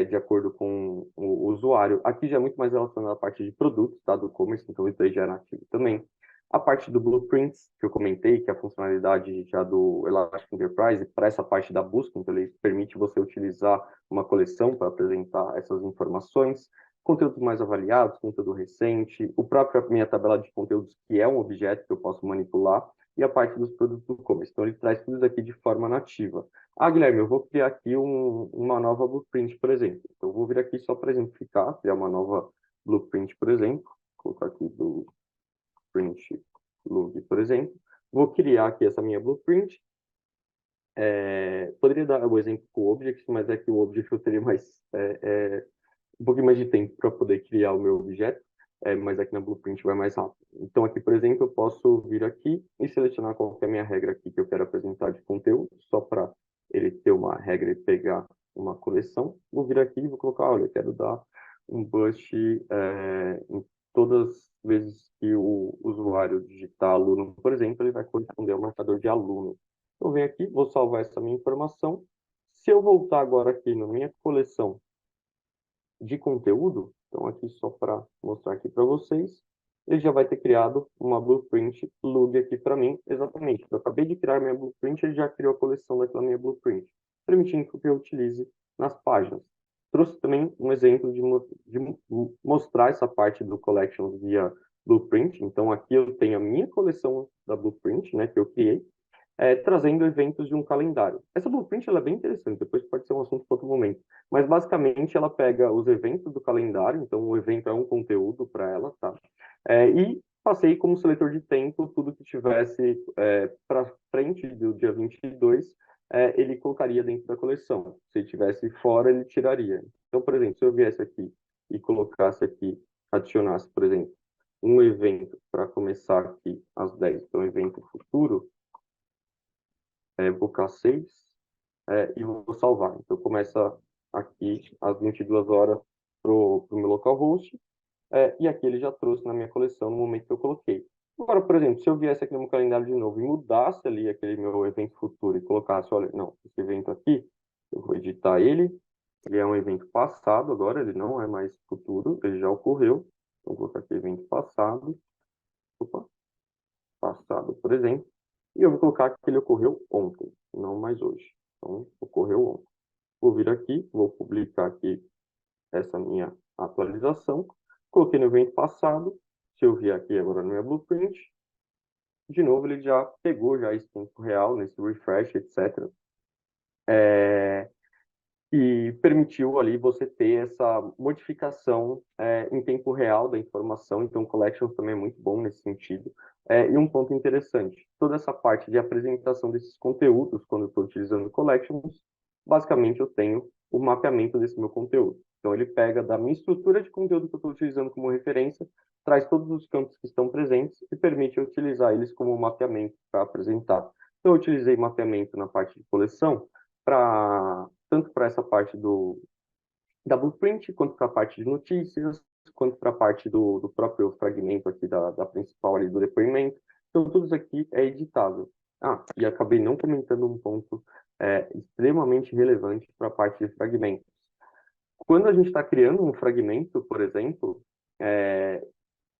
de acordo com o usuário. Aqui já é muito mais relacionado à parte de produtos, tá, do e-commerce, então isso aí já é nativo também. A parte do Blueprints, que eu comentei, que é a funcionalidade já do Elastic Enterprise, para essa parte da busca, então ele permite você utilizar uma coleção para apresentar essas informações, conteúdos mais avaliados, conteúdo recente, o próprio minha tabela de conteúdos, que é um objeto que eu posso manipular, e a parte dos produtos do e-commerce. Então, ele traz tudo isso aqui de forma nativa. Guilherme, eu vou criar aqui uma nova blueprint, por exemplo. Então, eu vou vir aqui só para exemplificar, criar uma nova blueprint, por exemplo. Vou colocar aqui do print log, por exemplo. Vou criar aqui essa minha blueprint. Poderia dar o exemplo com o Object, mas é que o Object eu teria um pouquinho mais de tempo para poder criar o meu objeto, mas aqui na Blueprint vai mais rápido. Então, aqui, por exemplo, eu posso vir aqui e selecionar qual que é a minha regra aqui que eu quero apresentar de conteúdo, só para ele ter uma regra e pegar uma coleção. Vou vir aqui e vou colocar, olha, eu quero dar um boost em todas as vezes que o usuário digitar aluno, por exemplo, ele vai corresponder ao marcador de aluno. Eu venho aqui, vou salvar essa minha informação. Se eu voltar agora aqui na minha coleção de conteúdo, então aqui só para mostrar aqui para vocês, ele já vai ter criado uma blueprint lug aqui para mim, exatamente. Eu acabei de criar minha blueprint, ele já criou a coleção daquela minha blueprint, permitindo que eu utilize nas páginas. Trouxe também um exemplo de mostrar essa parte do Collections via blueprint, então aqui eu tenho a minha coleção da blueprint, né, que eu criei, trazendo eventos de um calendário. Essa blueprint ela é bem interessante, depois pode ser um assunto para outro momento. Mas basicamente ela pega os eventos do calendário, então o evento é um conteúdo para ela, tá? E passei como seletor de tempo tudo que tivesse para frente do dia 22, ele colocaria dentro da coleção. Se tivesse fora, ele tiraria. Então, por exemplo, se eu viesse aqui e colocasse aqui, adicionasse, por exemplo, um evento para começar aqui às 10, então evento futuro, vou colocar 6 e vou salvar. Então, começa aqui às 22 horas para o meu localhost, e aqui ele já trouxe na minha coleção no momento que eu coloquei. Agora, por exemplo, se eu viesse aqui no meu calendário de novo e mudasse ali aquele meu evento futuro e colocasse, olha, não, esse evento aqui, eu vou editar ele, ele é um evento passado agora, ele não é mais futuro, ele já ocorreu. Então, vou colocar aqui evento passado, opa, passado, por exemplo, e eu vou colocar que ele ocorreu ontem, não mais hoje. Então, ocorreu ontem. Vou vir aqui, vou publicar aqui essa minha atualização. Coloquei no evento passado. Se eu vier aqui agora no minha blueprint, de novo ele já pegou já esse tempo real, nesse refresh, etc. E permitiu ali você ter essa modificação em tempo real da informação. Então, Collections também é muito bom nesse sentido. E um ponto interessante, toda essa parte de apresentação desses conteúdos, quando eu estou utilizando Collections, basicamente eu tenho o mapeamento desse meu conteúdo. Então, ele pega da minha estrutura de conteúdo que eu estou utilizando como referência, traz todos os campos que estão presentes e permite eu utilizar eles como mapeamento para apresentar. Então, eu utilizei mapeamento na parte de coleção, tanto para essa parte da blueprint, quanto para a parte de notícias, quanto para a parte do próprio fragmento aqui da principal ali do depoimento. Então, tudo isso aqui é editável. E acabei não comentando um ponto extremamente relevante para a parte de fragmentos. Quando a gente está criando um fragmento, por exemplo,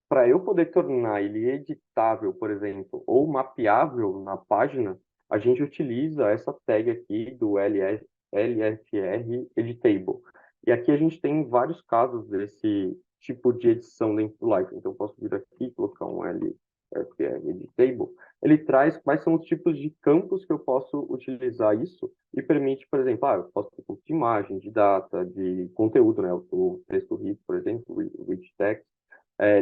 para eu poder tornar ele editável, por exemplo, ou mapeável na página, a gente utiliza essa tag aqui do LFR Editable. E aqui a gente tem vários casos desse tipo de edição dentro do Lightroom. Então, eu posso vir aqui e colocar um LFR Editable. Ele traz quais são os tipos de campos que eu posso utilizar isso e permite, por exemplo, eu posso ter campo de imagem, de data, de conteúdo, né? O texto rich, por exemplo, o rich text,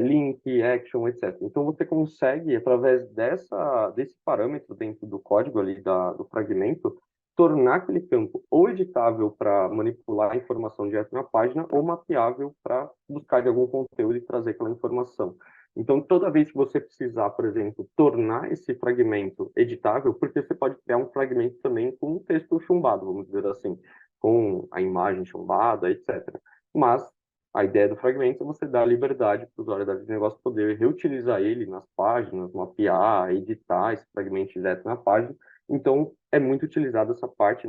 link, action, etc. Então, você consegue, através desse parâmetro dentro do código ali do fragmento, tornar aquele campo ou editável para manipular a informação direto na página ou mapeável para buscar de algum conteúdo e trazer aquela informação. Então, toda vez que você precisar, por exemplo, tornar esse fragmento editável, porque você pode criar um fragmento também com um texto chumbado, vamos dizer assim, com a imagem chumbada, etc. Mas a ideia do fragmento é você dar liberdade para o usuário da negócio poder reutilizar ele nas páginas, mapear, editar esse fragmento direto na página. Então, é muito utilizada essa parte,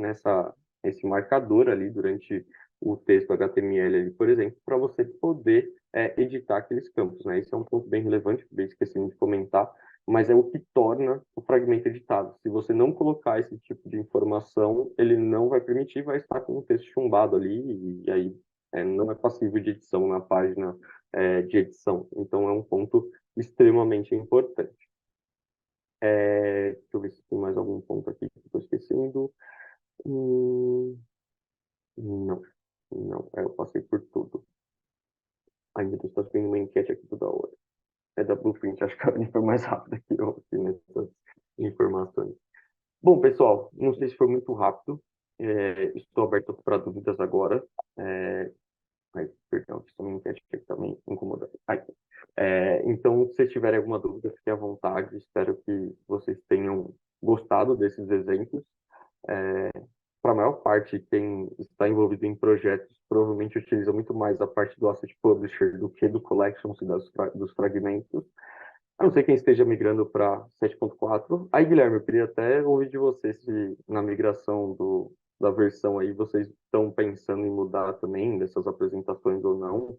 esse marcador ali durante o texto HTML, ali, por exemplo, para você poder editar aqueles campos, né? Esse é um ponto bem relevante, que eu esqueci de comentar, mas é o que torna o fragmento editável. Se você não colocar esse tipo de informação, ele não vai permitir, vai estar com o texto chumbado ali, e aí não é passível de edição na página de edição. Então, é um ponto extremamente importante. Deixa eu ver se tem mais algum ponto aqui que eu estou esquecendo. Não, não, eu passei por tudo. Ai, meu Deus, está vendo uma enquete aqui toda hora. É da Blueprint, acho que a minha foi mais rápida que eu aqui nessa. informações. Bom, pessoal, não sei se foi muito rápido. Estou aberto para dúvidas agora. É, Ai, perdão, isso também enquete que está me incomodando. Ai. Então, se tiverem alguma dúvida, fiquem à vontade. Espero que vocês tenham gostado desses exemplos. Para a maior parte, quem está envolvido em projetos provavelmente utiliza muito mais a parte do Asset Publisher do que do Collections e dos fragmentos. A não ser quem esteja migrando para 7.4. Aí, Guilherme, eu queria até ouvir de você se na migração da versão aí vocês estão pensando em mudar também dessas apresentações ou não.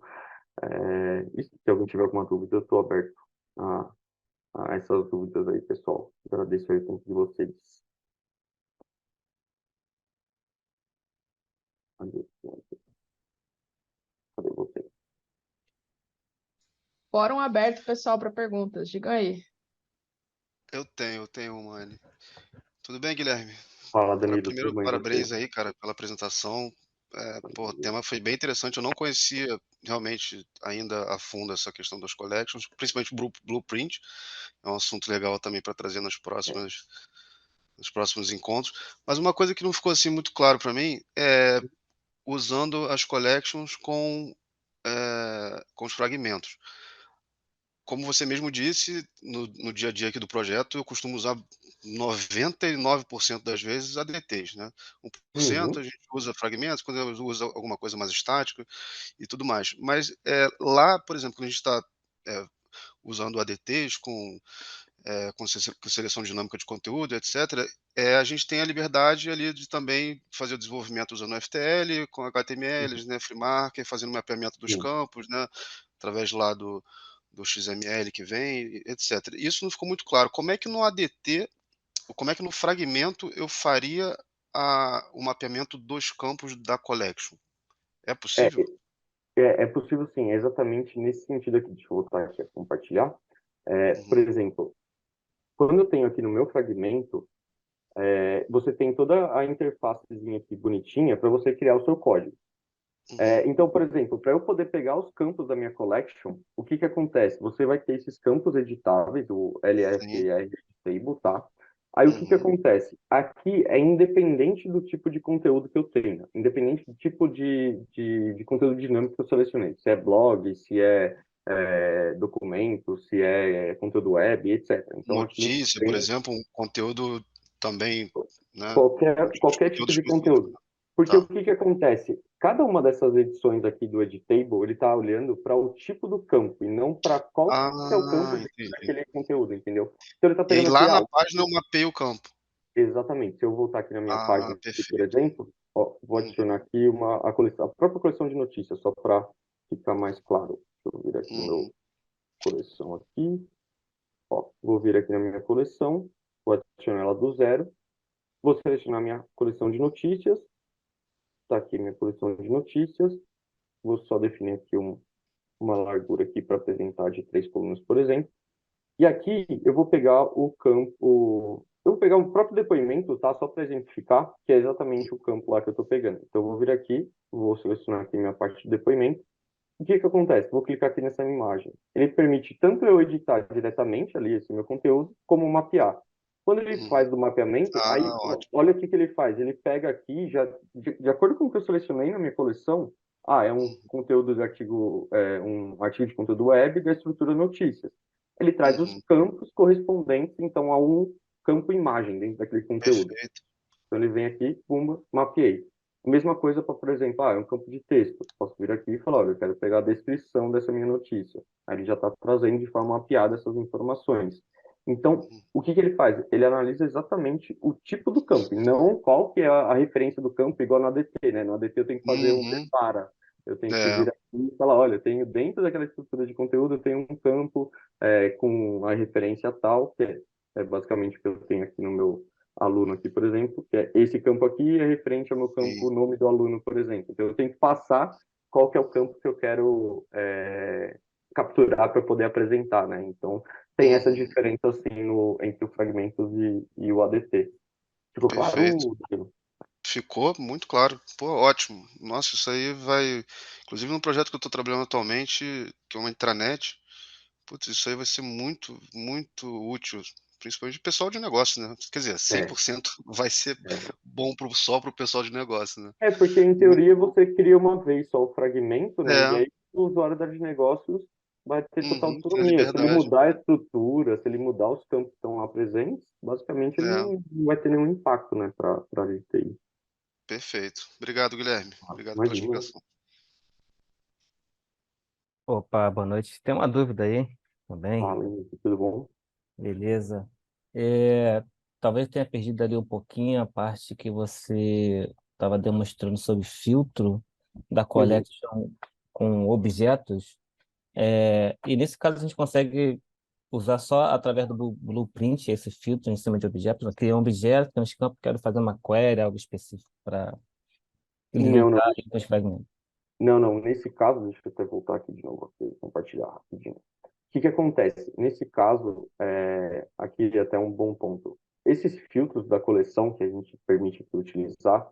E se alguém tiver alguma dúvida, eu estou aberto a, a essas dúvidas aí, pessoal. Agradeço aí o tempo de vocês. Cadê cadê você? Fórum aberto, pessoal, para perguntas. Diga aí. Eu tenho uma, Anne. Tudo bem, Guilherme? Fala, Cara, Danilo, tudo primeiro, bem você? parabéns aí, cara, pela apresentação. O tema foi bem interessante. Eu não conhecia realmente ainda a fundo essa questão das collections, principalmente o Blueprint. É um assunto legal também para trazer nos próximos encontros. Mas uma coisa que não ficou assim muito claro para mim é usando as collections com os fragmentos. Como você mesmo disse, no dia a dia aqui do projeto, eu costumo usar 99% das vezes ADTs, né? 1% a Uhum, gente usa fragmentos, quando eu uso alguma coisa mais estática e tudo mais. Mas lá, por exemplo, quando a gente está usando ADTs com seleção dinâmica de conteúdo, etc., a gente tem a liberdade ali de também fazer o desenvolvimento usando FTL, com HTML, né, FreeMarker, fazendo o mapeamento dos sim. campos, né, através lá do XML que vem, etc. Isso não ficou muito claro. Como é que no ADT, ou como é que no fragmento eu faria o mapeamento dos campos da collection? É É, possível? é possível sim, é exatamente nesse sentido aqui. Deixa eu voltar aqui a compartilhar. Por Uhum, exemplo, quando eu tenho aqui no meu fragmento, você tem toda a interfacezinha aqui bonitinha para você criar o seu código. uhum, Então, por exemplo, para eu poder pegar os campos da minha collection, o que que acontece? Você vai ter esses campos editáveis, o LF sim, e R table, tá? Aí o que que uhum, acontece? Aqui é independente do tipo de conteúdo que eu tenha, independente do tipo de conteúdo dinâmico que eu selecionei, se é blog, se é documento, se é conteúdo web, etc. Então aqui notícia, por tem exemplo, um conteúdo também, né, os qualquer tipo conteúdos de específicos. conteúdo. Porque o Tá. que que acontece? Cada uma dessas edições aqui do Editable, ele está olhando para o tipo do campo e não para qual que é o campo Ah, dentro entendi. daquele conteúdo, entendeu? Então ele está E aí pegando aqui, lá na página eu mapeio o campo. exatamente. Se eu voltar aqui na minha Ah, página, aqui, por perfeito. exemplo, ó, vou adicionar Uhum, aqui a própria coleção de notícias, só para ficar mais claro. Deixa eu vir aqui no uhum, meu coleção aqui, ó, vou vir aqui na minha coleção, vou adicionar ela do zero, vou selecionar minha coleção de notícias. Está aqui minha coleção de notícias. Vou só definir aqui uma largura aqui para apresentar de 3 colunas, por exemplo. E aqui eu vou pegar o campo. Eu vou pegar o próprio depoimento, tá? Só para exemplificar, que é exatamente o campo lá que eu estou pegando. Então eu vou vir aqui, vou selecionar aqui minha parte de depoimento. O que que acontece? Vou clicar aqui nessa imagem. Ele permite tanto eu editar diretamente ali esse meu conteúdo, como mapear. Quando ele uhum. faz do mapeamento, aí Ah, ótimo. olha o que que ele faz. Ele pega aqui, já de acordo com o que eu selecionei na minha coleção, é um Uhum, conteúdo de artigo, um artigo de conteúdo web da estrutura notícias. Ele traz os uhum. campos correspondentes, então, a um campo imagem dentro daquele conteúdo. Perfeito. Então ele vem aqui, pumba, mapeei. A mesma coisa para, por exemplo, é um campo de texto. Posso vir aqui e falar, olha, eu quero pegar a descrição dessa minha notícia. Aí ele já está trazendo de forma mapeada essas informações. Então, Uhum, o que que ele faz? Ele analisa exatamente o tipo do campo, e não qual que é a referência do campo, igual no ADT, né? No ADT eu tenho que fazer um uhum. repara. Eu tenho que É, vir aqui e falar, olha, eu tenho dentro daquela estrutura de conteúdo, eu tenho um campo com a referência tal, que é basicamente o que eu tenho aqui no meu aluno aqui, por exemplo, que é esse campo aqui é referente ao meu sim. campo nome do aluno, por exemplo. Então, eu tenho que passar qual que é o campo que eu quero capturar para poder apresentar, né? Então, tem essa Uhum, diferença, assim, entre o fragmentos e o ADT. Ficou perfeito. claro, Danilo? Ficou muito claro. Pô, ótimo. Nossa, isso aí vai inclusive no projeto que eu estou trabalhando atualmente, que é uma intranet, putz, isso aí vai ser muito, muito útil principalmente o pessoal de negócio, né? Quer dizer, É, 100% vai ser é. bom só para o pessoal de negócio, né? É, porque em teoria você cria uma vez só o fragmento, né? E É, aí o usuário da área de negócios vai ter total uhum, tem a autonomia. Se ele liberdade. mudar a estrutura, se ele mudar os campos que estão lá presentes, basicamente ele É, não vai ter nenhum impacto, né, para a área de TI. perfeito. Obrigado, Guilherme. Obrigado pela Imagina, explicação. Opa, boa noite. Tem uma dúvida aí também, fala, Henrique, tudo bom? beleza? É, talvez tenha perdido ali um pouquinho a parte que você estava demonstrando sobre filtro da Uhum. collection com objetos. E nesse caso a gente consegue usar só através do blueprint esse filtro em cima de objetos. Eu criei um objeto, tem uns campos, quero fazer uma query, algo específico para Não, não, linkar com os fragmentos. não, não. Nesse caso, deixa eu até voltar aqui de novo, aqui, compartilhar rapidinho. Que acontece? Nesse caso, aqui é até um bom ponto. Esses filtros da coleção que a gente permite aqui utilizar,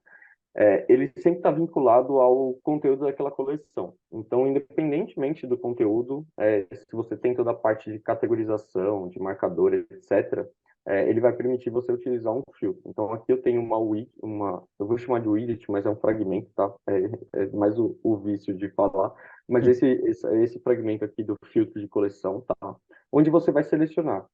ele sempre está vinculado ao conteúdo daquela coleção. Então, independentemente do conteúdo, se você tem toda a parte de categorização, de marcador, etc., ele vai permitir você utilizar um filtro. Então, aqui eu tenho eu vou chamar de widget, mas é um fragmento, tá? É mais o vício de falar. Mas esse fragmento aqui do filtro de coleção, tá? Onde você vai selecionar.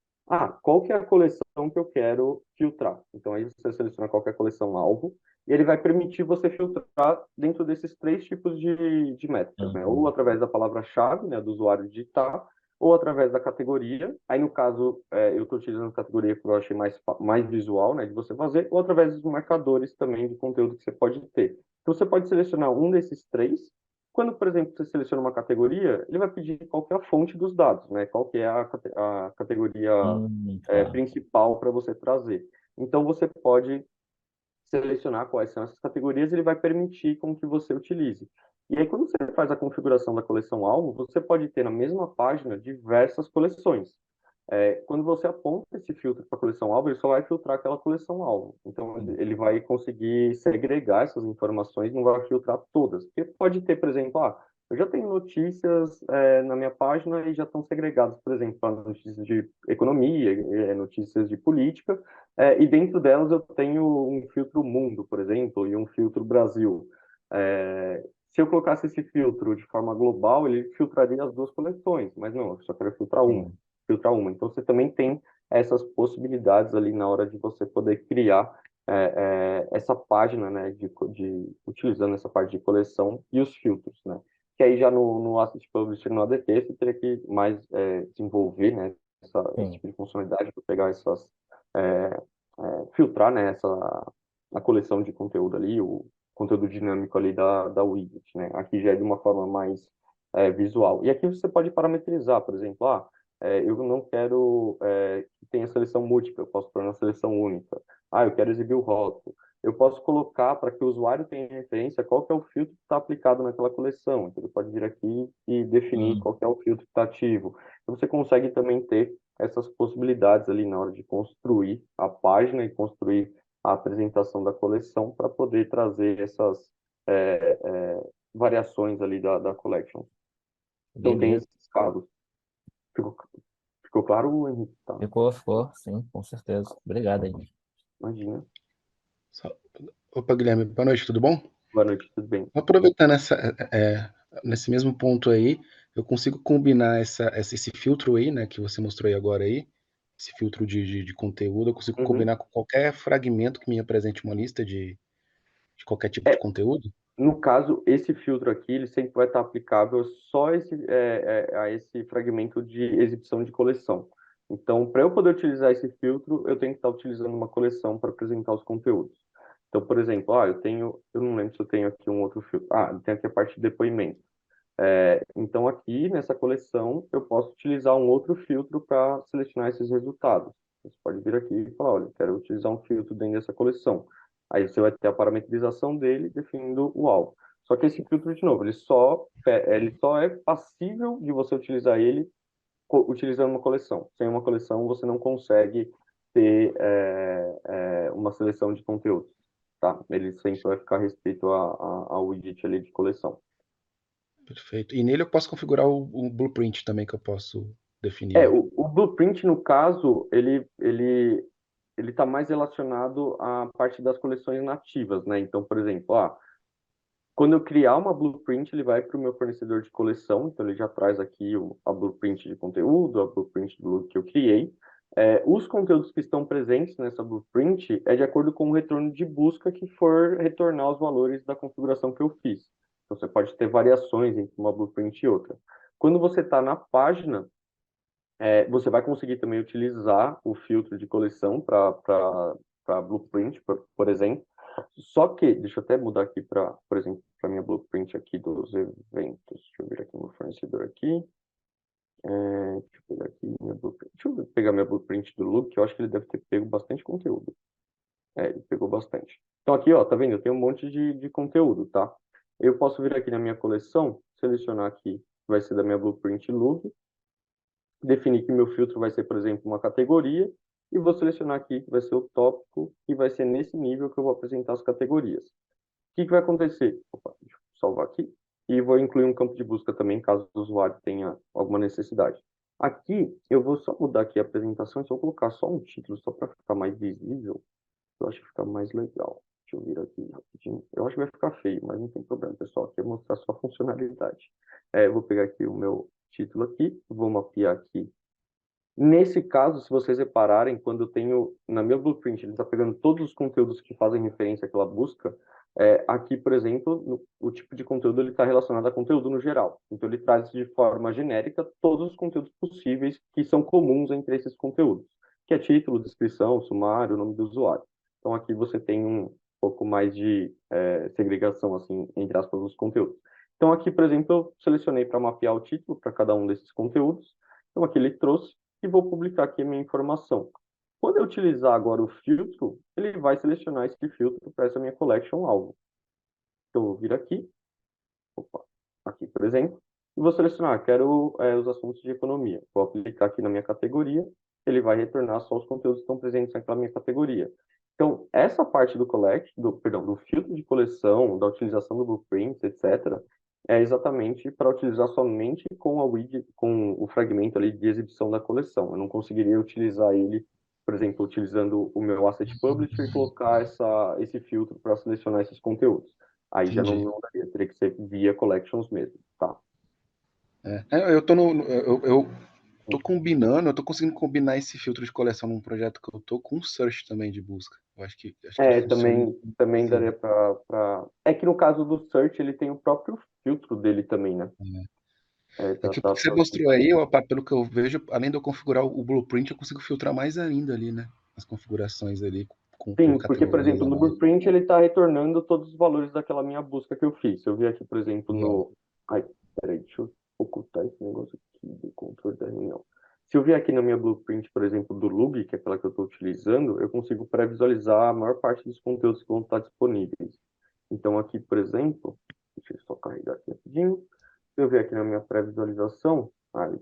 Qual que é a coleção que eu quero filtrar? Então, aí você seleciona qual que é a coleção alvo, e ele vai permitir você filtrar dentro desses três tipos de métricas, né? Ou Uhum. através da palavra-chave, né, do usuário digitar, ou através da categoria. Aí, no caso, eu estou utilizando a categoria que eu achei mais visual, né, de você fazer, ou através dos marcadores também de conteúdo que você pode ter. Então, você pode selecionar um desses três. Quando, por exemplo, você seleciona uma categoria, ele vai pedir qual que é a fonte dos dados, né? Qual que é a categoria Tá. principal para você trazer. Então, você pode selecionar quais são essas categorias, ele vai permitir com que você utilize. E aí, quando você faz a configuração da coleção alvo, você pode ter na mesma página diversas coleções. Quando você aponta esse filtro para a coleção alvo, ele só vai filtrar aquela coleção alvo. Então, ele vai conseguir segregar essas informações, não vai filtrar todas. Porque pode ter, por exemplo, eu já tenho notícias na minha página e já estão segregadas, por exemplo, para notícias de economia, notícias de política, e dentro delas eu tenho um filtro mundo, por exemplo, e um filtro Brasil. Se eu colocasse esse filtro de forma global, ele filtraria as duas coleções, mas não, eu só quero Sim. filtrar uma. Então você também tem essas possibilidades ali na hora de você poder criar essa página, né, utilizando essa parte de coleção e os filtros, né? Que aí já no Asset Publisher, no ADT, você teria que mais desenvolver, né, esse Sim. tipo de funcionalidade para pegar é, filtrar, né, a coleção de conteúdo ali, o conteúdo dinâmico ali da widget, né? Aqui já é de uma forma mais visual. E aqui você pode parametrizar, por exemplo, eu não quero que tenha seleção múltipla, eu posso tornar seleção única. Eu quero exibir o rótulo. Eu posso colocar para que o usuário tenha referência qual que é o filtro que está aplicado naquela coleção. Então, ele pode vir aqui e definir Hum, qual que é o filtro que está ativo. Então, você consegue também ter essas possibilidades ali na hora de construir a página e construir a apresentação da coleção para poder trazer essas variações ali da collection. Então, tem beleza. esses casos. Ficou, ficou claro, Henrique? Tá, Ficou, sim, com certeza. Obrigado aí. imagina. Só- Opa, Guilherme, boa noite, tudo bom? Boa noite, tudo bem? Aproveitando nesse mesmo ponto aí, eu consigo combinar esse filtro aí, né, que você mostrou aí agora aí, esse filtro de conteúdo, eu consigo Uhum. combinar com qualquer fragmento que me apresente uma lista de qualquer tipo de É, conteúdo? no caso, esse filtro aqui, ele sempre vai estar aplicável só a esse fragmento de exibição de coleção. Então, para eu poder utilizar esse filtro, eu tenho que estar utilizando uma coleção para apresentar os conteúdos. Então, por exemplo, eu não lembro se eu tenho aqui um outro filtro. Tem aqui a parte de depoimento. Então, aqui nessa coleção, eu posso utilizar um outro filtro para selecionar esses resultados. Você pode vir aqui e falar, olha, eu quero utilizar um filtro dentro dessa coleção. Aí você vai ter a parametrização dele definindo o alvo. Só que esse filtro, de novo, ele só é passível de você utilizar ele utilizando uma coleção. Sem uma coleção, você não consegue ter uma seleção de conteúdos, tá? Ele sempre vai ficar restrito ao widget ali de coleção. Perfeito. E nele eu posso configurar o blueprint também que eu posso definido. O blueprint, no caso, ele está mais relacionado à parte das coleções nativas, né? Então, por exemplo, quando eu criar uma blueprint, ele vai para o meu fornecedor de coleção, então ele já traz aqui a blueprint de conteúdo, a blueprint do look que eu criei. Os conteúdos que estão presentes nessa blueprint é de acordo com o retorno de busca que for retornar os valores da configuração que eu fiz. Então, você pode ter variações entre uma blueprint e outra. Quando você está na página, você vai conseguir também utilizar o filtro de coleção para blueprint, por exemplo. Só que, deixa eu até mudar aqui por exemplo, para minha blueprint aqui dos eventos. Deixa eu ver aqui no fornecedor aqui. Deixa eu pegar aqui minha blueprint. Deixa eu pegar minha blueprint do look, que eu acho que ele deve ter pego bastante conteúdo. Ele pegou bastante. Então aqui, ó, tá vendo? Eu tenho um monte de conteúdo, tá? Eu posso vir aqui na minha coleção, selecionar aqui, vai ser da minha blueprint look, definir que meu filtro vai ser, por exemplo, uma categoria, e vou selecionar aqui que vai ser o tópico, e vai ser nesse nível que eu vou apresentar as categorias. O que vai acontecer? Opa, deixa eu salvar aqui. E vou incluir um campo de busca também, caso o usuário tenha alguma necessidade. Aqui, eu vou só mudar aqui a apresentação, só colocar só um título, só para ficar mais visível. Eu acho que fica mais legal. Deixa eu vir aqui rapidinho. Eu acho que vai ficar feio, mas não tem problema, pessoal. Aqui é mostrar só a funcionalidade. Eu vou pegar aqui o meu título aqui, vou mapear aqui. Nesse caso, se vocês repararem, quando eu tenho na minha blueprint, ele está pegando todos os conteúdos que fazem referência àquela busca. Aqui, por exemplo, o tipo de conteúdo ele está relacionado a conteúdo no geral. Então, ele traz de forma genérica todos os conteúdos possíveis que são comuns entre esses conteúdos, que é título, descrição, sumário, nome do usuário. Então, aqui você tem um pouco mais de segregação, assim, entre aspas, dos conteúdos. Então, aqui, por exemplo, eu selecionei para mapear o título para cada um desses conteúdos. Então, aqui ele trouxe e vou publicar aqui a minha informação. Quando eu utilizar agora o filtro, ele vai selecionar esse filtro para essa minha collection alvo. Então, eu vou vir aqui, aqui, por exemplo, e vou selecionar, quero os assuntos de economia. Vou aplicar aqui na minha categoria, ele vai retornar só os conteúdos que estão presentes naquela minha categoria. Então, essa parte do filtro de coleção, da utilização do blueprint, etc., é exatamente para utilizar somente com a widget, com o fragmento ali de exibição da coleção. Eu não conseguiria utilizar ele, por exemplo, utilizando o meu Asset Publisher e colocar esse filtro para selecionar esses conteúdos. Aí já Entendi. não daria, teria que ser via Collections mesmo, tá? Eu tô eu tô combinando, eu tô conseguindo combinar esse filtro de coleção num projeto que eu tô com o search também de busca. Eu acho que funciona Também assim. daria para. É que no caso do search, ele tem o próprio filtro dele também, né? É que o que você mostrou aí, pelo que eu vejo, além de eu configurar o blueprint, eu consigo filtrar mais ainda ali, né? As configurações ali por Sim, porque, por categoria. exemplo, no blueprint ele está retornando todos os valores daquela minha busca que eu fiz. Se eu vi aqui, por exemplo, no. Ai, peraí, deixa eu ocultar esse negócio aqui do controle da reunião. Se eu vier aqui na minha blueprint, por exemplo, do Lug, que é aquela que eu estou utilizando, eu consigo pré-visualizar a maior parte dos conteúdos que vão estar disponíveis. Então, aqui, por exemplo, deixa eu só carregar aqui rapidinho. Se eu ver aqui na minha pré-visualização,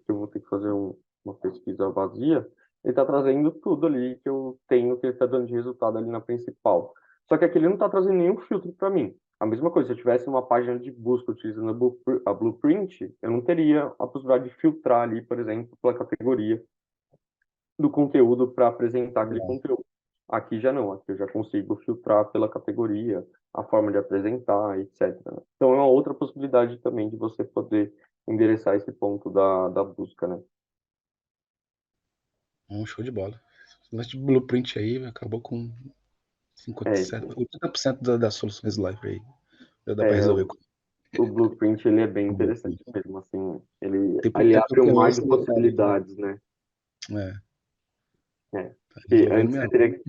que eu vou ter que fazer uma pesquisa vazia, ele está trazendo tudo ali que eu tenho, que ele está dando de resultado ali na principal. Só que aqui ele não está trazendo nenhum filtro para mim. A mesma coisa, se eu tivesse uma página de busca utilizando a Blueprint, eu não teria a possibilidade de filtrar ali, por exemplo, pela categoria do conteúdo para apresentar aquele conteúdo. Aqui já não, aqui eu já consigo filtrar pela categoria, a forma de apresentar, etc. Então é uma outra possibilidade também de você poder endereçar esse ponto da busca, né? Show de bola. O lance de blueprint aí acabou com 80% das soluções live aí. Já dá para resolver. O Blueprint ele é bem interessante mesmo, assim, ele É abre porque um eu mar de esse detalhe aqui. possibilidades, né? Tá Porque resolvendo antes minha você vida.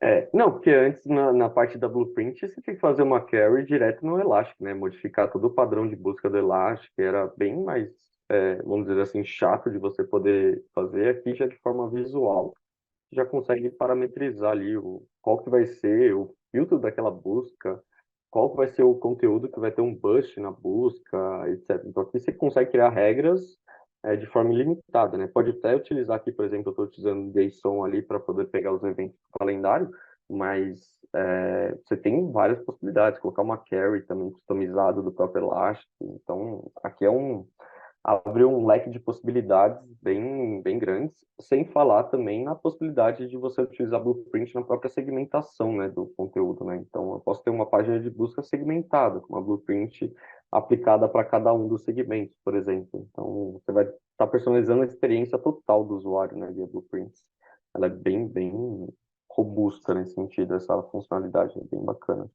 teria não, porque antes na parte da Blueprint você tinha que fazer uma query direto no Elastic, né? Modificar todo o padrão de busca do Elastic, era bem mais, vamos dizer assim, chato de você poder fazer. Aqui já de forma visual, já consegue parametrizar ali qual que vai ser o filtro daquela busca, qual que vai ser o conteúdo que vai ter um burst na busca, etc. Então aqui você consegue criar regras de forma ilimitada, né? Pode até utilizar aqui, por exemplo, eu estou utilizando JSON ali para poder pegar os eventos do calendário, mas você tem várias possibilidades, colocar uma query também customizada do próprio Elastic. Então aqui abre um leque de possibilidades bem grandes, sem falar também na possibilidade de você utilizar Blueprint na própria segmentação, né, do conteúdo, né? Então, eu posso ter uma página de busca segmentada, com uma Blueprint aplicada para cada um dos segmentos, por exemplo. Então, você vai estar personalizando a experiência total do usuário, né, via Blueprints. Ela é bem robusta nesse sentido, essa funcionalidade é bem bacana.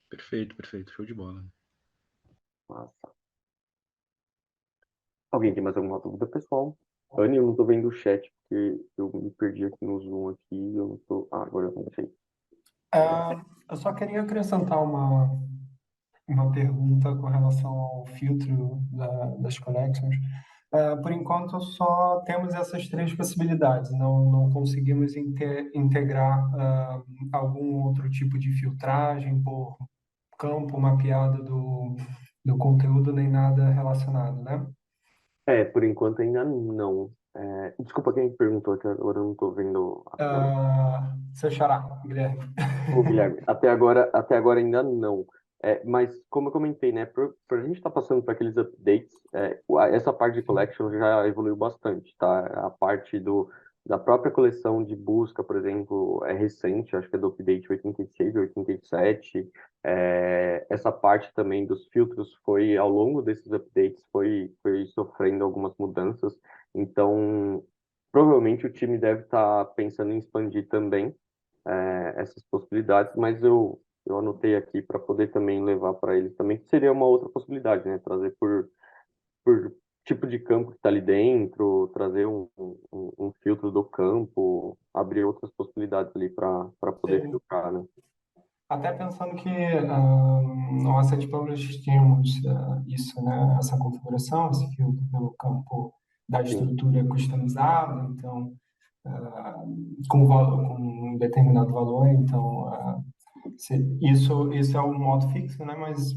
Perfeito, perfeito. Show de bola. Massa. Alguém tem mais alguma dúvida, pessoal? Anne, eu não tô vendo o chat, porque eu me perdi aqui no Zoom aqui, eu não tô... Ah, agora eu não sei. Eu só queria acrescentar uma pergunta com relação ao filtro das connections. Por enquanto, só temos essas três possibilidades. Não conseguimos integrar algum outro tipo de filtragem por campo mapeado do conteúdo, nem nada relacionado, né? Por enquanto ainda não. Desculpa quem perguntou, que agora eu não tô vendo a tela. Seu xará, Guilherme. Ô, Guilherme, até agora ainda não. Mas, como eu comentei, né, por a gente estar passando por aqueles updates, essa parte de collection já evoluiu bastante, tá? A parte da própria coleção de busca, por exemplo, é recente, acho que é do update 86, 87. Essa parte também dos filtros foi, ao longo desses updates, foi sofrendo algumas mudanças. Então, provavelmente o time deve estar pensando em expandir também essas possibilidades, mas eu anotei aqui para poder também levar para eles também, que seria uma outra possibilidade, né? Trazer por tipo de campo que está ali dentro, trazer um filtro do campo, abrir outras possibilidades ali para poder Sim. filtrar, né? Até pensando que no Asset Publish tínhamos isso, né? Essa configuração, esse filtro pelo campo da Sim, estrutura customizada, então, ah, com um determinado valor, então, isso é um modo fixo, né? Mas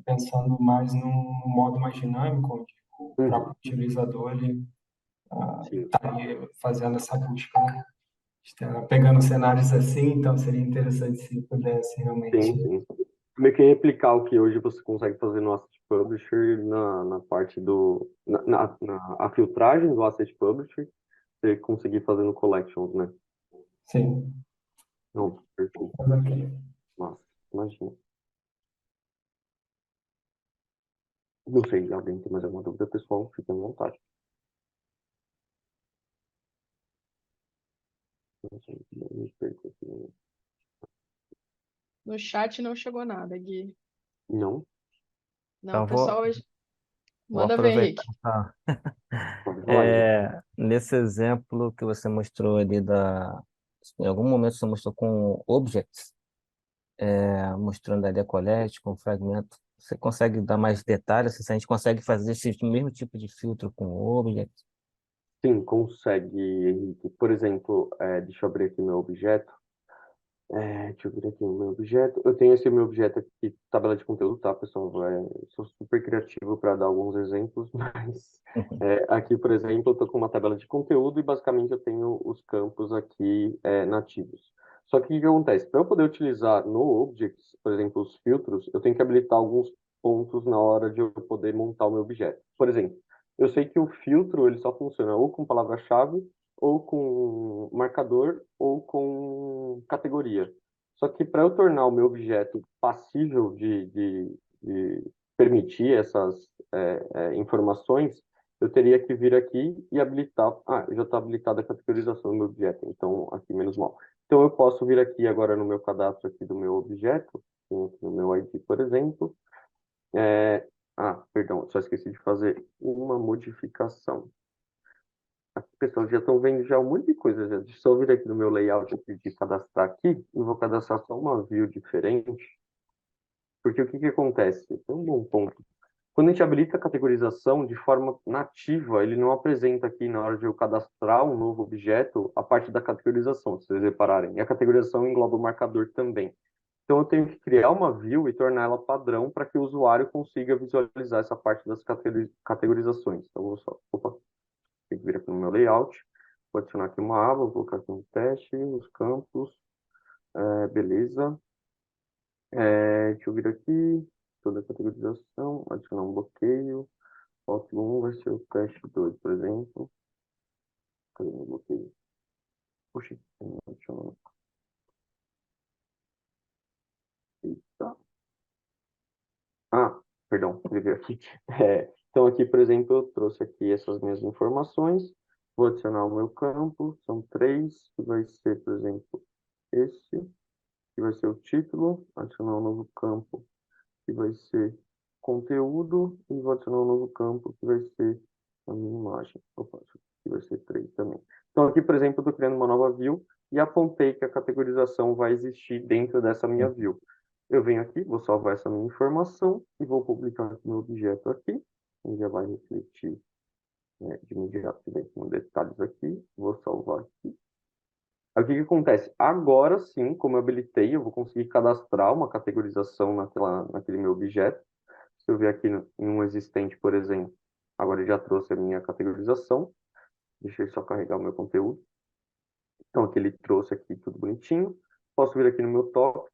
pensando mais num modo mais dinâmico, onde o uhum, próprio utilizador ele sim, estaria fazendo essa busca, né? Está pegando cenários assim, então seria interessante se pudesse realmente. sim. Meio que replicar o que hoje você consegue fazer no Asset Publisher na parte a filtragem do Asset Publisher, você conseguir fazer no Collections, né? Sim, Não, perfeito. mas ok. Massa, imagina. Não sei, alguém tem mais alguma dúvida, pessoal? Fiquem à vontade. Não sei, me perco aqui. No chat não chegou nada, Gui. Não? Não, Então, o pessoal vou manda ver, aproveitar. Henrique. Pode falar aí. Nesse exemplo que você mostrou ali em algum momento você mostrou com objects, mostrando ali a colete com fragmento. Você consegue dar mais detalhes? Se a gente consegue fazer esse mesmo tipo de filtro com objects? Sim, consegue, Henrique. Por exemplo, deixa eu abrir aqui meu objeto. Deixa eu ver aqui o meu objeto. Eu tenho esse meu objeto aqui, tabela de conteúdo, tá, pessoal? Sou super criativo para dar alguns exemplos, mas aqui, por exemplo, eu estou com uma tabela de conteúdo e basicamente eu tenho os campos aqui nativos. Só que o que acontece? Para eu poder utilizar no Objects, por exemplo, os filtros, eu tenho que habilitar alguns pontos na hora de eu poder montar o meu objeto. Por exemplo, eu sei que o filtro ele só funciona ou com palavra-chave ou com marcador ou com categoria. Só que para eu tornar o meu objeto passível de permitir essas informações, eu teria que vir aqui e habilitar. Ah, já está habilitada a categorização do meu objeto, então aqui menos mal. Então eu posso vir aqui agora no meu cadastro aqui do meu objeto, no meu ID, por exemplo. Perdão, só esqueci de fazer uma modificação. As pessoas já estão vendo já um monte de coisa. Já. Deixa eu só vir aqui no meu layout aqui de cadastrar aqui. E vou cadastrar só uma view diferente. Porque o que acontece? Tem um bom ponto. Quando a gente habilita a categorização de forma nativa, ele não apresenta aqui na hora de eu cadastrar um novo objeto a parte da categorização, se vocês repararem. E a categorização engloba o marcador também. Então eu tenho que criar uma view e tornar ela padrão para que o usuário consiga visualizar essa parte das categorizações. Então eu vou só, opa, tem que vir aqui no meu layout, vou adicionar aqui uma aba, vou colocar aqui um teste, os campos, beleza. Deixa eu vir aqui. toda a categorização, adicionar um bloqueio. Rótulo 1 vai ser o cache 2, por exemplo. Cadê meu bloqueio? Puxa, adicionar. Eita. Ah, perdão, escrevi aqui. Então, aqui, por exemplo, eu trouxe aqui essas minhas informações. Vou adicionar o meu campo, são 3, que vai ser, por exemplo, esse, que vai ser o título. Adicionar um novo campo, que vai ser conteúdo. E vou adicionar um novo campo, que vai ser a minha imagem. Opa, que vai ser 3 também. Então, aqui, por exemplo, eu estou criando uma nova view e apontei que a categorização vai existir dentro dessa minha view. Eu venho aqui, vou salvar essa minha informação e vou publicar meu objeto aqui. Ele já vai refletir, né, de imediato dentro com detalhes aqui. Vou salvar aqui. Aí, o que que acontece? Agora sim, como eu habilitei, eu vou conseguir cadastrar uma categorização naquele meu objeto. Se eu ver aqui em um existente, por exemplo, agora ele já trouxe a minha categorização. Deixa eu só carregar o meu conteúdo. Então, aqui ele trouxe aqui tudo bonitinho. Posso vir aqui no meu tópico.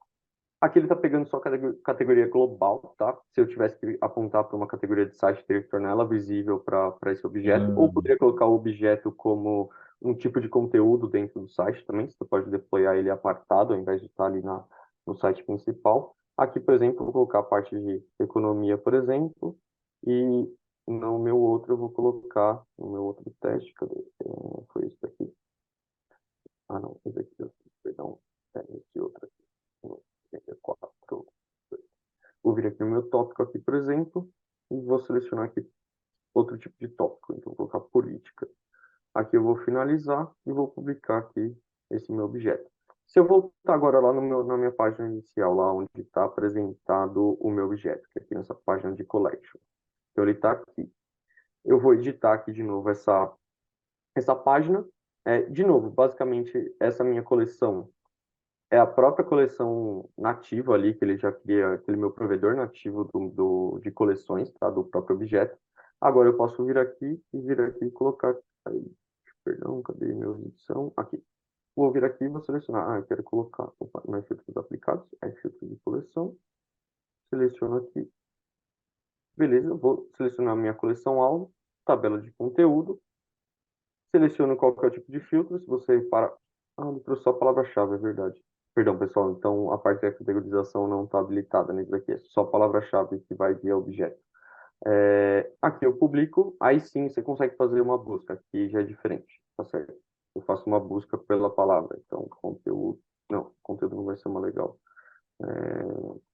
Aqui ele está pegando só categoria global, tá? Se eu tivesse que apontar para uma categoria de site, teria que tornar ela visível para esse objeto. Ou poderia colocar o objeto como um tipo de conteúdo dentro do site também. Você pode deployar ele apartado, ao invés de estar ali no site principal. Aqui, por exemplo, eu vou colocar a parte de economia, por exemplo. E no meu outro, eu vou colocar no meu outro teste. Cadê? Foi esse daqui. Ah, não, esse aqui, perdão. Esse outro aqui. 84. Vou vir aqui no meu tópico aqui, por exemplo, e vou selecionar aqui outro tipo de tópico. Então, vou colocar política. Aqui eu vou finalizar e vou publicar aqui esse meu objeto. Se eu voltar agora lá na minha página inicial, lá onde está apresentado o meu objeto, que é aqui nessa página de collection. Então, ele está aqui. Eu vou editar aqui de novo essa página. De novo, basicamente, essa minha coleção é a própria coleção nativa ali, que ele já cria, aquele meu provedor nativo de coleções, tá? Do próprio objeto. Agora eu posso vir aqui e colocar. Aí, perdão, cadê minha edição? Aqui. Vou vir aqui e vou selecionar. Eu quero colocar. Opa, mais filtros aplicados. Filtro de coleção. Seleciono aqui. Beleza, eu vou selecionar minha coleção alvo, tabela de conteúdo. Seleciono qual que é o tipo de filtro. Se você para. Ele trouxe só a palavra-chave, é verdade. Perdão, pessoal. Então, a parte da categorização não está habilitada nesse daqui. É só a palavra-chave que vai via objeto. Aqui eu publico. Aí sim, você consegue fazer uma busca. Aqui já é diferente. Tá certo? Eu faço uma busca pela palavra. Então, conteúdo. Não, conteúdo não vai ser uma legal.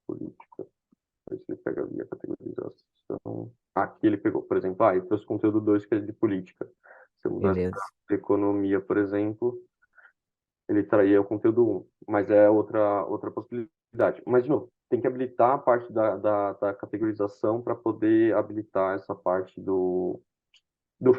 Política. Ver se ele pega via categorização. Aqui ele pegou, por exemplo, ele trouxe conteúdo 2 que é de política. Se eu mudar Beleza. para economia, por exemplo, ele traria o conteúdo 1, mas é outra possibilidade. Mas, de novo, tem que habilitar a parte da categorização para poder habilitar essa parte do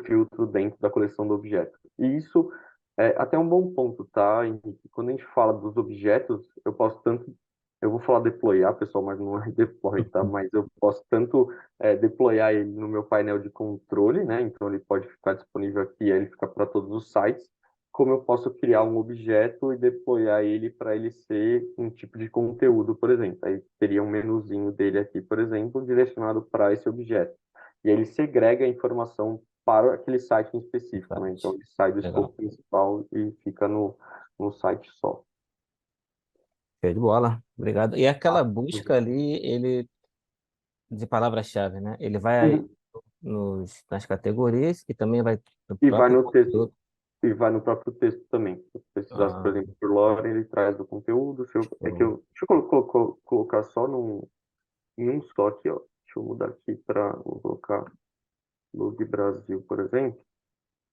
filtro dentro da coleção do objeto. E isso é até um bom ponto, tá, Henrique? Quando a gente fala dos objetos, eu vou falar deployar, pessoal, mas não é deploy, tá? Mas eu posso tanto deployar ele no meu painel de controle, né? Então ele pode ficar disponível aqui, aí ele fica para todos os sites, como eu posso criar um objeto e deployar ele para ele ser um tipo de conteúdo, por exemplo. Aí teria um menuzinho dele aqui, por exemplo, direcionado para esse objeto. E aí ele segrega a informação para aquele site em específico, né? Então ele sai do Legal. escopo principal e fica no site só. Show de bola. Obrigado. E aquela Ah, busca ali, ele de palavra-chave, né? Ele vai uhum. nas categorias e também vai no E vai próprio no texto, conteúdo. e vai no próprio texto também. Se você precisasse, por Ah, exemplo, por Lore, ele traz do conteúdo. show. Deixa eu colocar só em um só aqui, ó. Deixa eu mudar aqui para, vou colocar Log Brasil, por exemplo.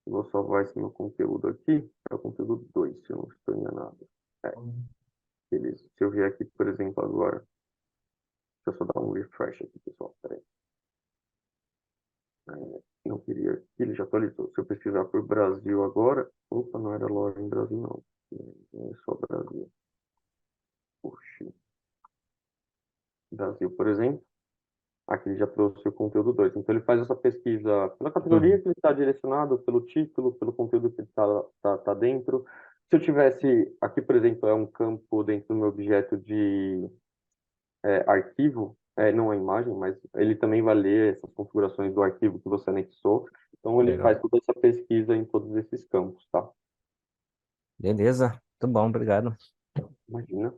Vou salvar esse meu conteúdo aqui, é o conteúdo 2, se eu não estou enganado. Beleza. Se eu vier aqui, por exemplo, agora, deixa eu só dar um refresh aqui, pessoal. Peraí. Não queria. Ele já atualizou. Se eu pesquisar por Brasil agora. Opa, não era loja em Brasil, não. Não é só Brasil. Puxa. Brasil, por exemplo. Aqui ele já trouxe o conteúdo 2. Então ele faz essa pesquisa pela categoria Uhum. que ele está direcionado, pelo título, pelo conteúdo que ele tá dentro. Se eu tivesse. Aqui, por exemplo, é um campo dentro do meu objeto de arquivo. não a imagem, mas ele também vai ler essas configurações do arquivo que você anexou. Então, ele Legal. faz toda essa pesquisa em todos esses campos, tá? Beleza. Muito bom, obrigado. Imagina.